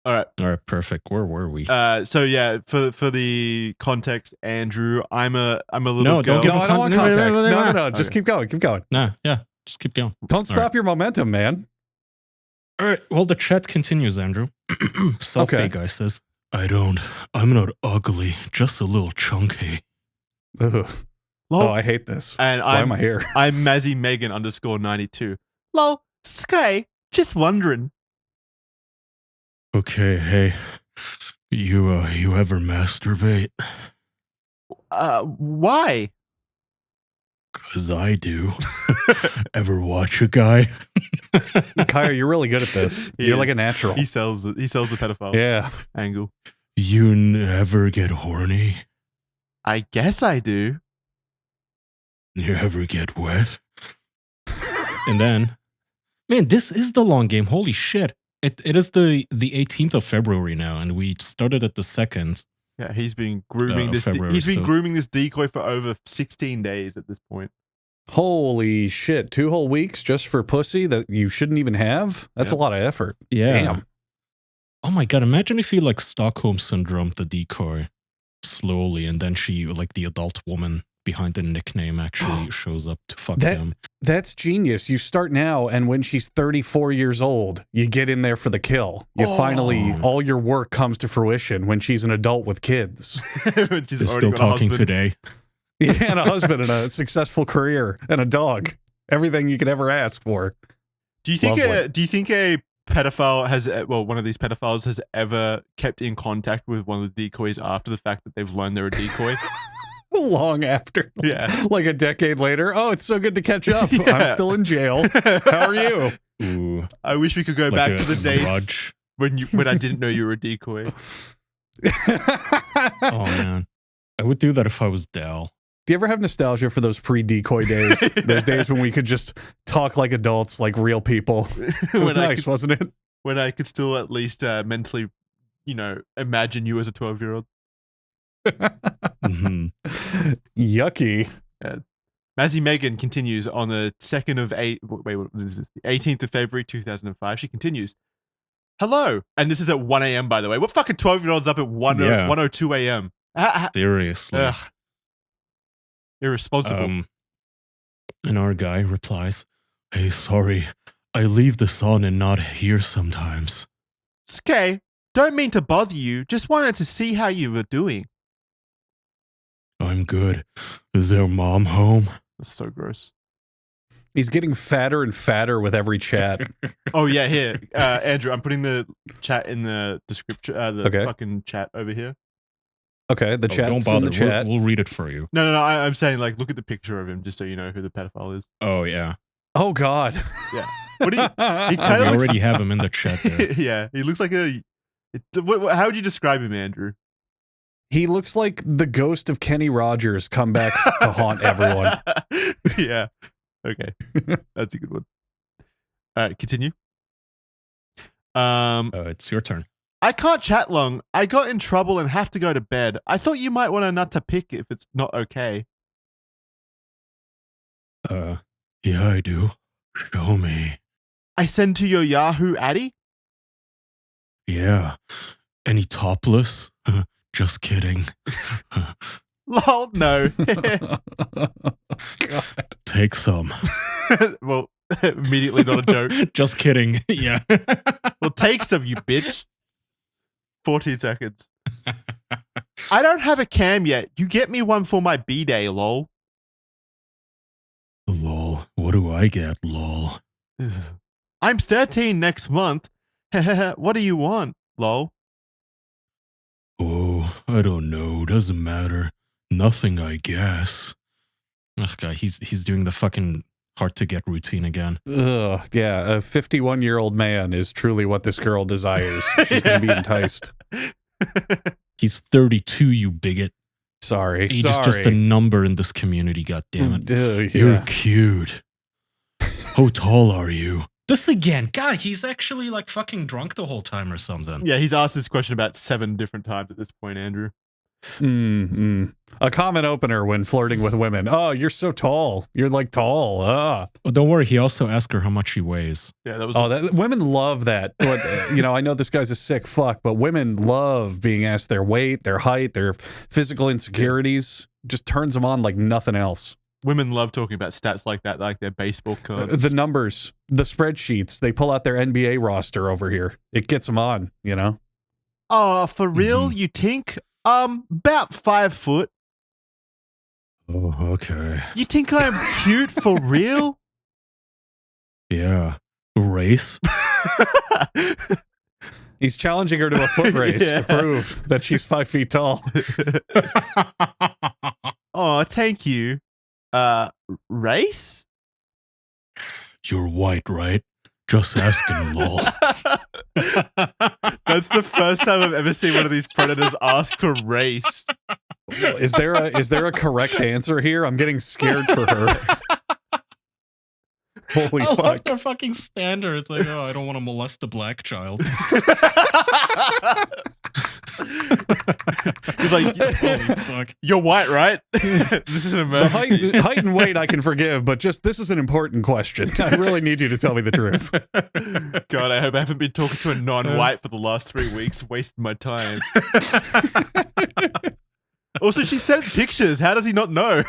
All right, perfect. Where were we? So yeah, for the context, Andrew, I'm a little no, girl. Don't I don't want context. No. Just keep going. Keep going. Nah, yeah, just keep going. Don't stop your momentum, man. All right. Well, the chat continues, Andrew. Selfie guy says, I'm not ugly, just a little chunky. Ugh. Oh, I hate this. And why am I here? I'm Mazzy Megan _92. Lol, Sky, just wondering. Okay, hey, you ever masturbate? Why? 'Cause I do. Ever watch a guy? Kyle, you're really good at this. You're like a natural. He sells the pedophile angle. You never get horny? I guess I do. You ever get wet? And then, man, this is the long game. Holy shit. It is the 18th of February now, and we started at the 2nd. Yeah, he's been grooming this. He's been grooming this decoy for over 16 days at this point. Holy shit! 2 whole weeks just for pussy that you shouldn't even have. That's a lot of effort. Yeah. Damn. Oh my god! Imagine if he like Stockholm syndrome the decoy slowly, and then she like the adult woman behind the nickname actually shows up to fuck That- him. That's genius. You start now, and when she's 34 years old, you get in there for the kill. You finally, all your work comes to fruition when she's an adult with kids. She's They're already still got a talking husband. today. Yeah, and a husband and a successful career and a dog. Everything you could ever ask for. Do you think Lovely. a pedophile has one of these pedophiles has ever kept in contact with one of the decoys after the fact that they've learned they're a decoy? Long after. Yeah. Like a decade later. Oh, it's so good to catch up. Yeah. I'm still in jail. How are you? Ooh, I wish we could go like back a to the days grudge. when I didn't know you were a decoy. Oh man, I would do that if I was Dal. Do you ever have nostalgia for those pre-decoy days? Those days when we could just talk like adults, like real people. It was When I nice, could- wasn't it? When I could still at least mentally, imagine you as a 12-year-old. Mhm. Yucky. Mazzy Megan continues on the 2nd of 18th of February 2005. She continues, "Hello," and this is at 1 a.m. by the way. What fucking 12-year-olds up at 1:02 a.m.? Seriously. Ugh. Irresponsible. And our guy replies, "Hey, sorry, I leave this on and not here sometimes." Skay, don't mean to bother you. Just wanted to see how you were doing. I'm good. Is their mom home? That's so gross. He's getting fatter and fatter with every chat. Oh yeah, here, Andrew. I'm putting the chat in the description. The Okay. fucking chat over here. Okay, the Oh, chat's don't bother. in the chat. We'll read it for you. No. I'm saying like, look at the picture of him, just so you know who the pedophile is. Oh yeah, Oh, God. Yeah. What do you? he He kinda we looks- already have him in the chat there. Yeah, he looks like a. How would you describe him, Andrew? He looks like the ghost of Kenny Rogers come back to haunt everyone. Yeah. Okay. That's a good one. All right, continue. It's your turn. I can't chat long. I got in trouble and have to go to bed. I thought you might want a nut to pick if it's not okay. Yeah, I do. Show me. I send to your Yahoo Addy? Yeah. Any topless? Just kidding. Lol, no. God. Take some. Well, immediately not a joke. Just kidding. Yeah. Well, take some, you bitch. 14 seconds. I don't have a cam yet. You get me one for my B-day, lol. Lol. What do I get, lol? I'm 13 next month. What do you want, lol? Oh, I don't know. Doesn't matter. Nothing, I guess. Ugh, God, he's doing the fucking hard to get routine again. Ugh, yeah, a 51-year-old man is truly what this girl desires. She's going to be enticed. He's 32, you bigot. Sorry. Age is just a number in this community, goddammit. You're Yeah. cute. How tall are you? This again. God, he's actually like fucking drunk the whole time or something. Yeah, he's asked this question about 7 different times at this point, Andrew. A common opener when flirting with women. Oh, you're so tall. You're like tall. Ah. Oh, don't worry. He also asked her how much she weighs. Yeah, that was. Women love that. But, I know this guy's a sick fuck, but women love being asked their weight, their height, their physical insecurities. Just turns them on like nothing else. Women love talking about stats like that, like their baseball cards. The numbers, the spreadsheets, they pull out their NBA roster over here. It gets them on, Oh, for real? You think? About 5 foot. Oh, okay. You think I'm cute for real? Yeah. Race? He's challenging her to a foot race Yeah. to prove that she's 5 feet tall. Oh, thank you. Race? You're white, right? Just asking, lol. That's the first time I've ever seen one of these predators ask for race. Is there a correct answer here? I'm getting scared for her. Holy I love fuck. their fucking standards. Like, oh, I don't want to molest a black child. He's like, Holy fuck. you're white, right? This is an The emergency. height and weight I can forgive, but just this is an important question. I really need you to tell me the truth. God, I hope I haven't been talking to a non-white for the last 3 weeks, wasting my time. Also, she sent pictures. How does he not know?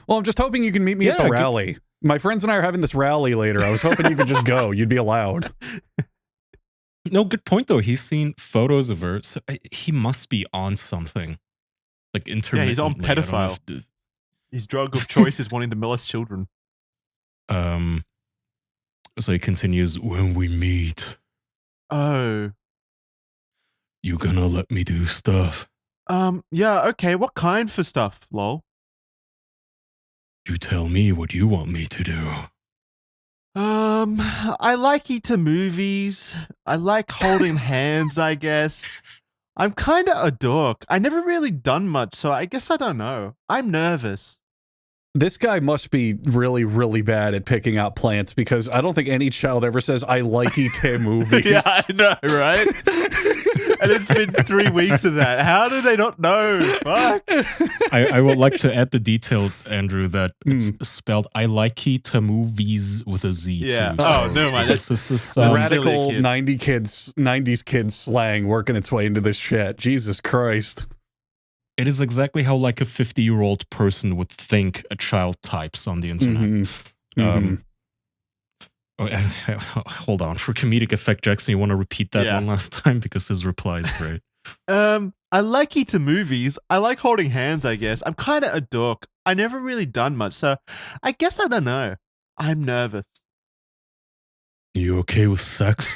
Well, I'm just hoping you can meet me at the Yeah, rally. My friends and I are having this rally later. I was hoping you could just go. You'd be allowed. No, good point though. He's seen photos of her, so he must be on something. Like intermittently. Yeah, he's on I don't know pedophile. if His drug of choice is wanting to molest children. So he continues, when we meet, Oh. you gonna let me do stuff? Yeah, okay. What kind for stuff, lol? You tell me what you want me to do. I like eating movies. I like holding hands, I guess. I'm kind of a dork. I never really done much, so I guess I don't know. I'm nervous. This guy must be really, really bad at picking out plants because I don't think any child ever says, I like eating movies. Yeah, I know, right? And it's been 3 weeks of that. How do they not know? Fuck. I would like to add the detail, Andrew, that it's spelled I like to movies with a Z Yeah. too. Oh, never mind. This is Radical Kid. 90s kids slang working its way into this shit. Jesus Christ. it is exactly how like a 50-year-old person would think a child types on the internet. Hold on. For comedic effect, Jackson, you want to repeat that one last time because his reply is great. I like eating movies. I like holding hands, I guess. I'm kind of a dork. I never really done much, so I guess I don't know. I'm nervous. You okay with sex?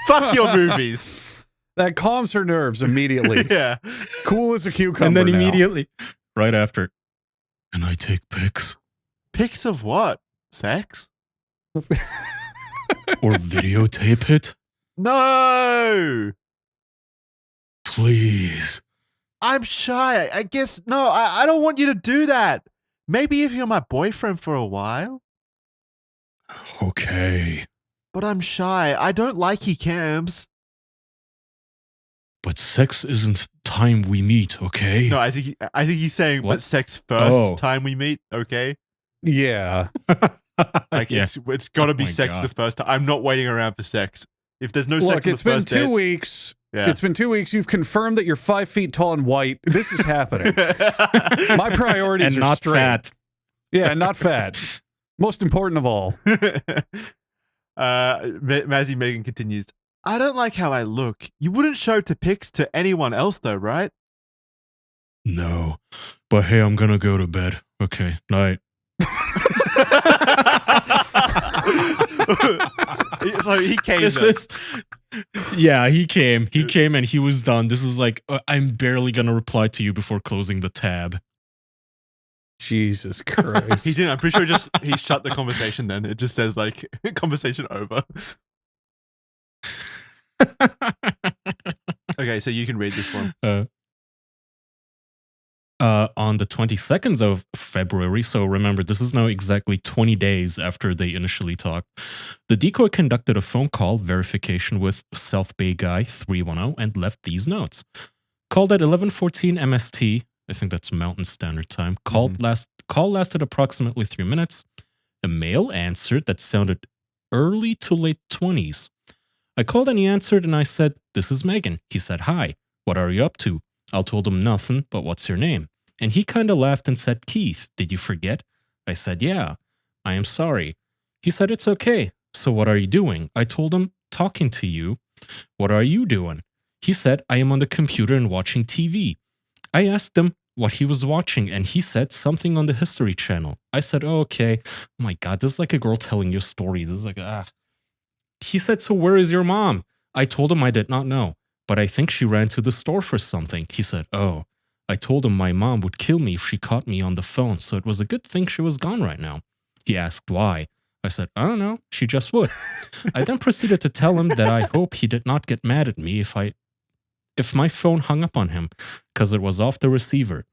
Fuck your movies. That calms her nerves immediately. Yeah. Cool as a cucumber. And then now. immediately, right after, can I take pics? Pics of what? Sex? Or videotape it? No. Please. I'm shy. I guess, no, I don't want you to do that. Maybe if you're my boyfriend for a while. Okay. But I'm shy. I don't like he cams. But sex isn't time we meet, okay? No, I think he's saying, What? but sex first Oh. time we meet, okay? Yeah. Like Yeah. it's got to be Oh my sex God. the first time. I'm not waiting around for sex. If there's no sex Look, on it's the been first 2 date, weeks. yeah. It's been 2 weeks. You've confirmed that you're 5 feet tall and white. This is happening. My priorities And are not straight. fat. Yeah, not fat. Most important of all. Mazzy Megan continues. I don't like how I look. You wouldn't show to pics to anyone else though, right? No. But hey, I'm gonna go to bed. Okay, night. So he came. This though. is... Yeah, he came. He came and he was done. This is like, I'm barely gonna reply to you before closing the tab. Jesus Christ. He didn't. I'm pretty sure he shut the conversation then. It just says like conversation over. Okay, so you can read this one. On the 22nd of February, so remember, this is now exactly 20 days after they initially talked, the decoy conducted a phone call verification with South Bay Guy 310 and left these notes. Called at 11:14 MST, I think that's Mountain Standard Time. Call lasted approximately 3 minutes. A male answered that sounded early to late 20s. I called and he answered and I said, "This is Megan." He said, "Hi, what are you up to?" I told him nothing, but what's your name? And he kind of laughed and said, "Keith, did you forget?" I said, "Yeah, I am sorry." He said, "It's okay. So what are you doing?" I told him, "Talking to you." "What are you doing?" He said, "I am on the computer and watching TV." I asked him what he was watching and he said something on the History Channel. I said, "Oh, okay." Oh my God, this is like a girl telling you a story. This is like, He said, "So where is your mom?" I told him I did not know, but I think she ran to the store for something. He said, "Oh." I told him my mom would kill me if she caught me on the phone, so it was a good thing she was gone right now. He asked why. I said, "I don't know, she just would." I then proceeded to tell him that I hope he did not get mad at me if my phone hung up on him, because it was off the receiver.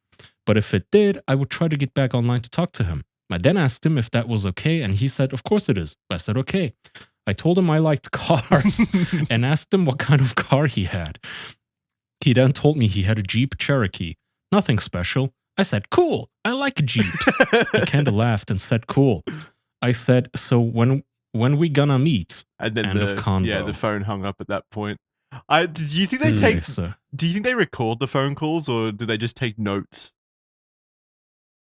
But if it did, I would try to get back online to talk to him. I then asked him if that was okay, and he said, "Of course it is." I said, "Okay." I told him I liked cars and asked him what kind of car he had. He then told me he had a Jeep Cherokee. Nothing special. I said, "Cool, I like Jeeps." He kind of laughed and said, "Cool." I said, "So when we gonna meet?" And then End of convo. the phone hung up at that point. Do you think they take? So, Do you think they record the phone calls, or do they just take notes?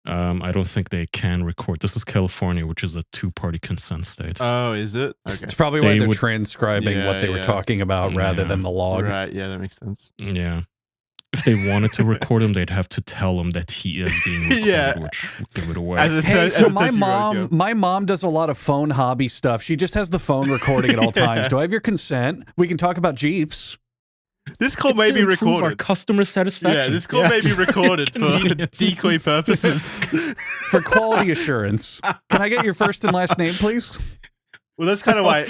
I don't think they can record. This is California, which is a two-party consent state. Oh, is it? Okay. It's probably why They they're would- transcribing what they were talking about rather Yeah. than the log. Right. Yeah, that makes sense. Yeah. If they wanted to record him, they'd have to tell him that he is being recorded, Yeah. which would give it away. As a Hey, as so a my 30-year-old girl. mom does a lot of phone hobby stuff. She just has the phone recording at all times. Do I have your consent? We can talk about Jeeps. This call It's may to be improve our recorded. customer satisfaction. Yeah, this call may be recorded for Convenience. decoy purposes. For quality assurance. Can I get your first and last name, please? Well, that's kind of why.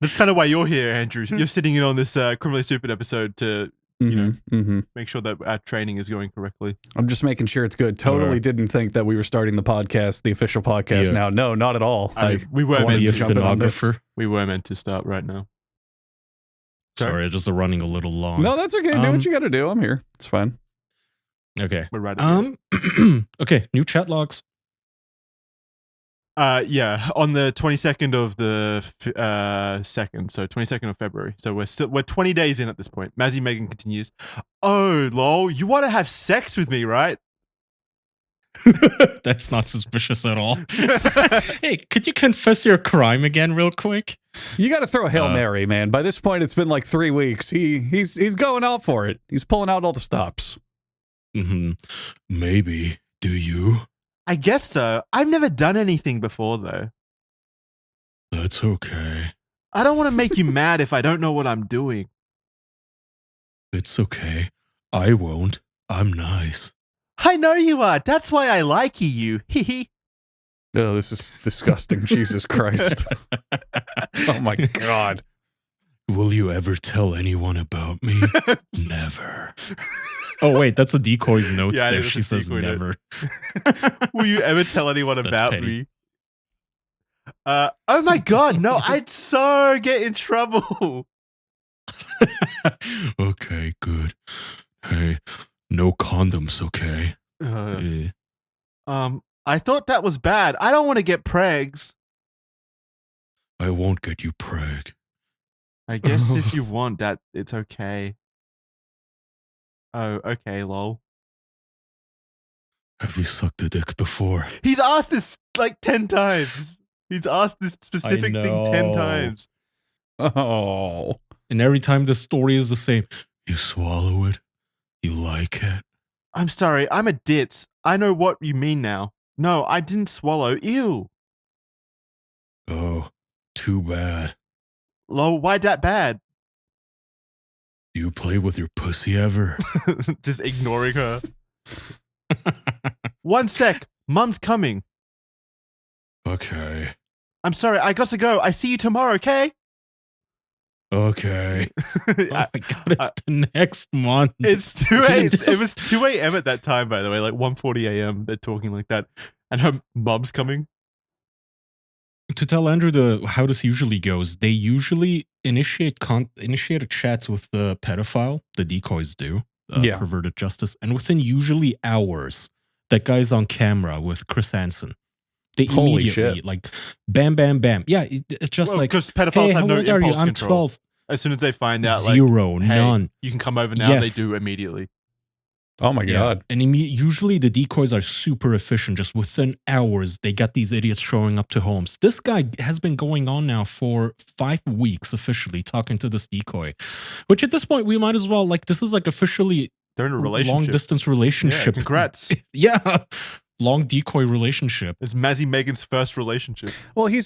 That's kind of why you're here, Andrew. You're sitting in on this criminally stupid episode to make sure that our training is going correctly. I'm just making sure it's good. Totally didn't think that we were starting the podcast, the official podcast Yeah. now. No, not at all. I mean, we were wanted meant Be a to to. jump in on this. stenographer. We were meant to start right now. Sorry, just running a little long. No, that's okay. Do what you got to do. I'm here. It's fine. Okay. We're right. At Okay, new chat logs. yeah, on the 22nd of the second, so 22nd of February. So we're 20 days in at this point. Mazzy Megan continues. Oh, lol, you want to have sex with me, right? That's not suspicious at all. Hey, could you confess your crime again real quick? You got to throw a Hail Mary, man. By this point, it's been like 3 weeks. He's going out for it. He's pulling out all the stops. Maybe. Do you? I guess so. I've never done anything before, though. That's okay. I don't want to make you mad if I don't know what I'm doing. It's okay. I won't. I'm nice. I know you are. That's why I like you. Hee Oh, this is disgusting. Jesus Christ. Oh, my God. Will you ever tell anyone about me? Never. Oh, wait, that's a decoy's notes Yeah, there. that's She a says decoy never. Will you ever tell anyone That's about petty. me? Oh my God, no, I'd so get in trouble. Okay, good. Hey, no condoms, okay? I thought that was bad. I don't want to get pregs. I won't get you preg. I guess if you want that, it's okay. Oh, okay, lol. Have you sucked a dick before? He's asked this like 10 times. He's asked this specific thing 10 know. times. Oh. And every time the story is the same. You swallow it. You like it. I'm sorry, I'm a ditz. I know what you mean now. No, I didn't swallow. Ew. Oh, too bad. Lol, why that bad? Do you play with your pussy ever? Just ignoring her. 1 sec. Mum's coming. Okay. I'm sorry, I got to go. I see you tomorrow, okay? Okay. Oh I- my god, it's the next month. It's 2 a.m. It was 2 a.m. at that time, by the way, like 1:40 a.m. They're talking like that. And her mum's coming. To tell Andrew how this usually goes, they usually initiate chats with the pedophile. The decoys do. Yeah. Perverted justice. And within usually hours, that guy's on camera with Chris Hansen. They Holy immediately, shit. like, bam, bam, bam. Yeah, it's just like, because pedophiles hey, have how no old are you? impulse I'm control. 12. As soon as they find out, like, Zero, hey, none. you can come over now, Yes. they do immediately. Oh, my God. And usually the decoys are super efficient. Just within hours, they got these idiots showing up to homes. This guy has been going on now for 5 weeks officially talking to this decoy, which at this point we might as well, like, this is like officially They're in a long relationship. distance Yeah, relationship. congrats. Yeah. Long decoy relationship. It's Mazzy Megan's first relationship. Well, he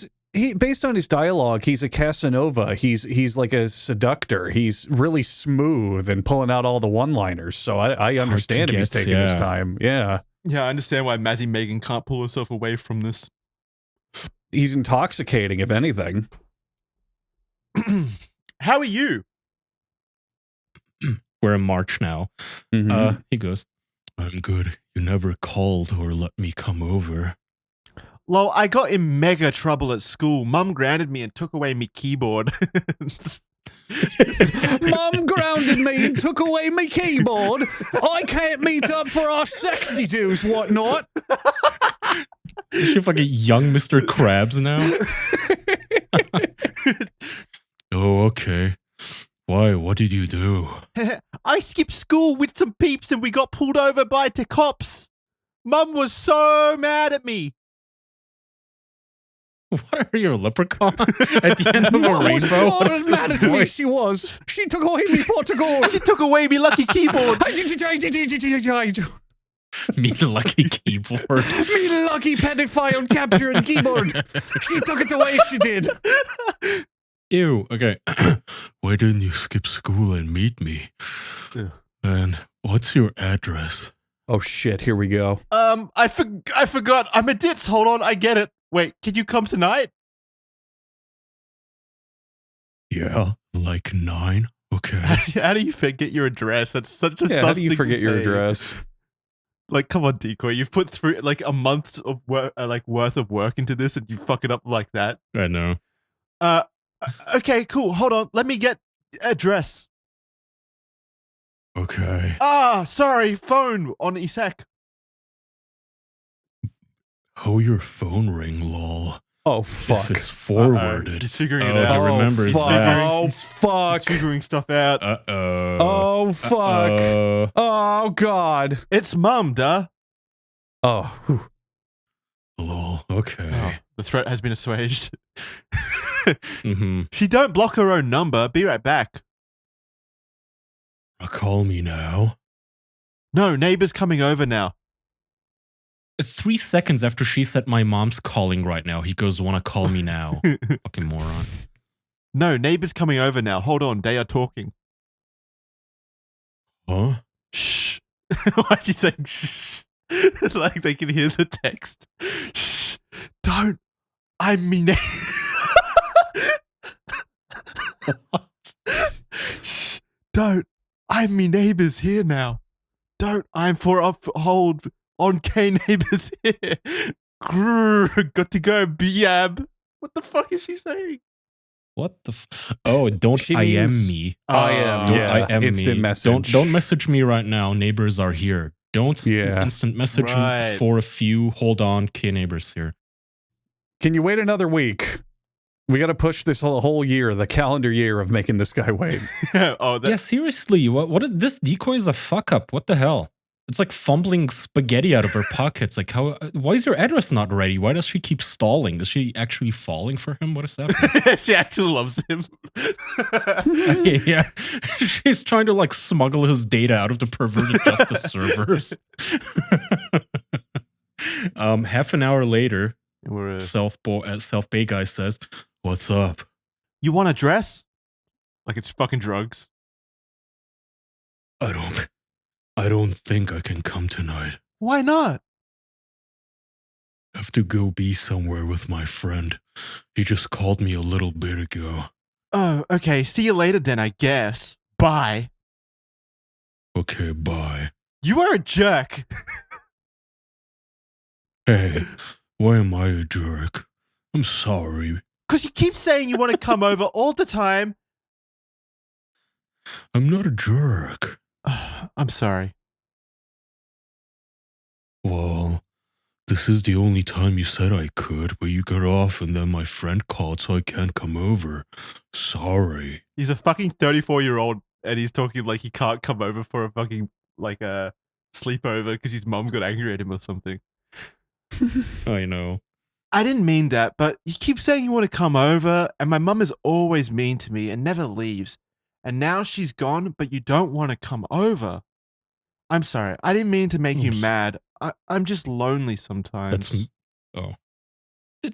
based on his dialogue, he's a Casanova. He's like a seductor. He's really smooth and pulling out all the one-liners. So I understand if he's get, taking his yeah. time. Yeah. Yeah, I understand why Mazzy Megan can't pull herself away from this. He's intoxicating, if anything. How are you? We're in March now. Mhm. He goes, I'm good. You never called or let me come over. Lol, I got in mega trouble at school. Mum grounded me and took away me keyboard. Mum grounded me and took away my keyboard. I can't meet up for our sexy do's whatnot. Is she fucking young Mr. Krabs now? Oh, okay. Why? What did you do? I skipped school with some peeps and we got pulled over by the cops. Mum was so mad at me. What are you, a leprechaun? At the end of a rainbow? Oh, was mad at me. She was. She took away me pot of gold. She took away me lucky keyboard. Me lucky keyboard. Me lucky pedophile capturing keyboard. She took it away, she did. Ew. Okay. Why didn't you skip school and meet me? Yeah. And what's your address? Oh shit, here we go. I forgot. I'm a ditz. Hold on, I get it. Wait, can you come tonight? Yeah, like 9. Okay. How do you forget your address? That's such a Yeah, sus how do you thing to forget your say. address? Like, come on, Decoy. You've put through like a month of work, worth of work into this, and you fuck it up like that. I know. Okay, cool. Hold on. Let me get address. Okay. Sorry. Phone on Isaac. How your phone ring, lol. Oh If fuck. it's forwarded. He's figuring it Oh, out. he remembers fuck. that. Oh He's fuck. figuring stuff out. Uh-oh. Oh fuck. Oh god. It's Mum, duh. Oh. Whew. Lol. Okay. Oh, the threat has been assuaged. Mm-hmm. She don't block her own number. Be right back. Call me now. No, neighbor's coming over now. 3 seconds after she said my mom's calling right now, he goes, wanna call me now. Fucking moron. No, neighbor's coming over now. Hold on, they are talking. Huh? Shh. Why'd you say shh? Like they can hear the text. Shh. Don't. I mean. Shh. Don't. I'm me neighbors here now. Don't. I'm for a hold on K neighbors here. Grrr, got to go, Biab. What the fuck is she saying? What the Oh, don't She I am means- me. I am. Don't Yeah. I am Instant me. message. Don't message me right now. Neighbors are here. Don't Yeah. instant message Right. for a few. Hold on, K neighbors here. Can you wait another week? We got to push this whole year, the calendar year of making this guy wait. Oh, that, Yeah, seriously. What is this decoy is a fuck up. What the hell? It's like fumbling spaghetti out of her pockets. Like, why is your address not ready? Why does she keep stalling? Is she actually falling for him? What is happening? she actually loves him. Yeah, she's trying to like smuggle his data out of the perverted justice servers. Half an hour later, We're, Self Bay guy says, "What's up?" you want a dress? Like it's fucking drugs. I don't think I can come tonight. Why not? Have to go be somewhere with my friend. He just called me a little bit ago. Oh, okay. See you later then, I guess. Bye. Okay, bye. You are a jerk. Hey, why am I a jerk? I'm sorry. Because you keep saying you want to come over all the time. I'm not a jerk. I'm sorry. Well, this is the only time you said I could, but you got off and then my friend called so I can't come over. Sorry. He's a fucking 34-year-old and he's talking like he can't come over for a fucking, like a sleepover because his mom got angry at him or something. I know. I didn't mean that, but you keep saying you want to come over and my mum is always mean to me and never leaves. And now she's gone, but you don't want to come over. I'm sorry. I didn't mean to make you Oops. mad. I'm just lonely sometimes. That's oh.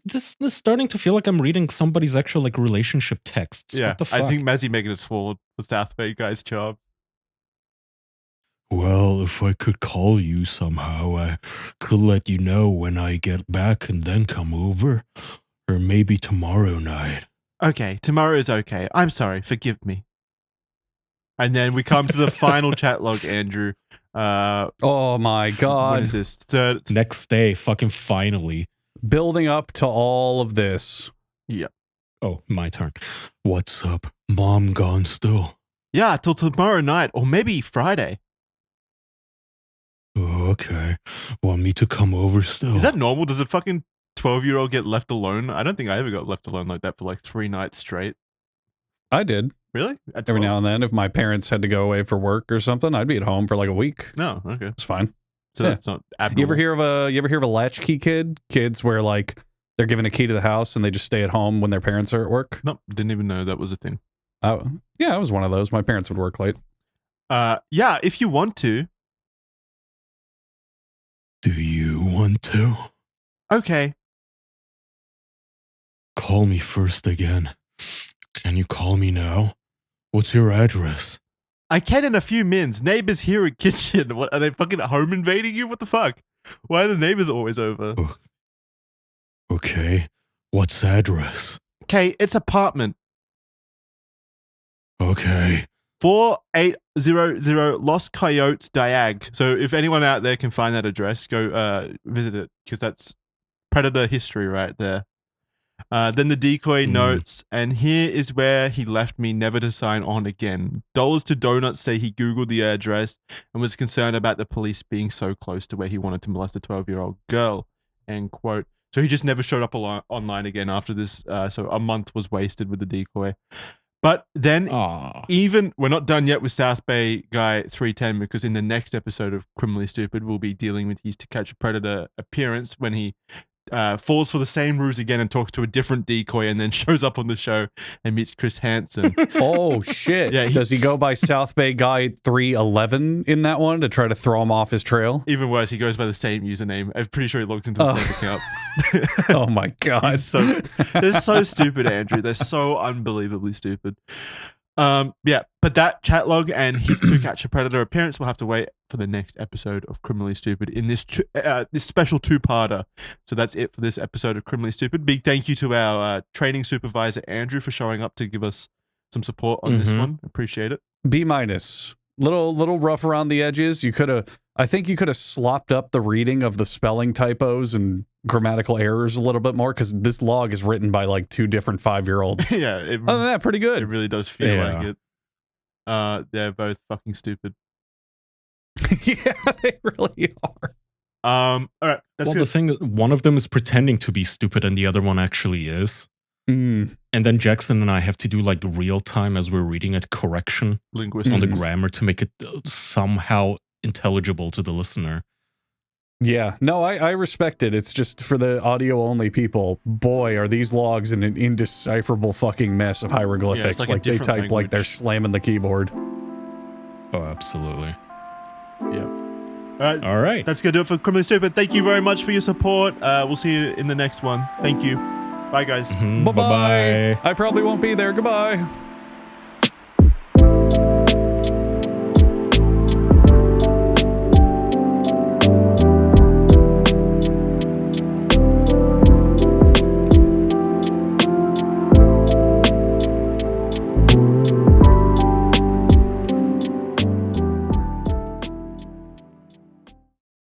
This is starting to feel like I'm reading somebody's actual like relationship texts. Yeah, What the fuck? I think Mazzy making us forward for South Bay guy's job. Well, if I could call you somehow, I could let you know when I get back and then come over. Or maybe tomorrow night. Okay, tomorrow is okay. I'm sorry. Forgive me. And then we come to the final chat log, Andrew. Oh my What god. is this? Third. Next day, fucking finally. Building up to all of this. Oh, my turn. What's up? Mom gone still? Yeah, till tomorrow night or maybe Friday. Oh, okay. Want me to come over still? Is that normal? Does a fucking 12-year-old get left alone? I don't think I ever got left alone like that for like 3 nights straight. I did. Really? At Every 12? now and then, if my parents had to go away for work or something, I'd be at home for like a week. No, okay. It's fine. So Yeah. that's not You abnormal. ever hear of a latchkey kid? Kids where like they're given a key to the house and they just stay at home when their parents are at work? Nope, didn't even know that was a thing. Oh, yeah, I was one of those. My parents would work late. Yeah, if you want to. Do you want to? Okay. Call me first again. Can you call me now? What's your address? I can in a few mins. Neighbors here at kitchen. What are they fucking home invading you? What the fuck? Why are the neighbors always over? Okay. What's address? Okay, it's apartment Okay. 4800 Los Coyotes Diag. So if anyone out there can find that address, go visit it because that's predator history right there. Then the decoy notes, and here is where he left me never to sign on again. Dollars to Donuts say he Googled the address and was concerned about the police being so close to where he wanted to molest a 12-year-old girl. End quote. So he just never showed up online again after this. So a month was wasted with the decoy. But then even we're not done yet with South Bay Guy 310 because in the next episode of Criminally Stupid, we'll be dealing with his To Catch a Predator appearance when he falls for the same ruse again and talks to a different decoy and then shows up on the show and meets Chris Hansen. Oh, shit. Yeah, Does he go by South Bay Guy 311 in that one to try to throw him off his trail? Even worse, he goes by the same username. I'm pretty sure he logs into the same account. Oh, my God. They're so stupid, Andrew. They're so unbelievably stupid. Yeah, but that chat log and his To Catch a Predator appearance will have to wait for the next episode of Criminally Stupid in this this special two-parter. So that's it for this episode of Criminally Stupid. Big thank you to our training supervisor Andrew for showing up to give us some support on this one. Appreciate it. B-. Little rough around the edges. I think you could have slopped up the reading of the spelling typos and grammatical errors a little bit more because this log is written by like two different 5-year-olds. Yeah. Other than that, pretty It good. really does feel like it. They're both fucking stupid. Yeah, they really are. All right. Well, the thing, one of them is pretending to be stupid and the other one actually is. Mm. And then Jackson and I have to do like real time as we're reading it correction linguistics on the grammar to make it somehow intelligible to the listener. Yeah, no, I respect it. It's just for the audio only people. Boy, are these logs in an indecipherable fucking mess of hieroglyphics. like a Like they different type like language. they're slamming the keyboard. Oh, absolutely. Yeah. All right. That's going to do it for Criminally Stupid. Thank you very much for your support. We'll see you in the next one. Thank you. Bye, guys. Mhm. Bye-bye. Bye-bye. I probably won't be there. Goodbye.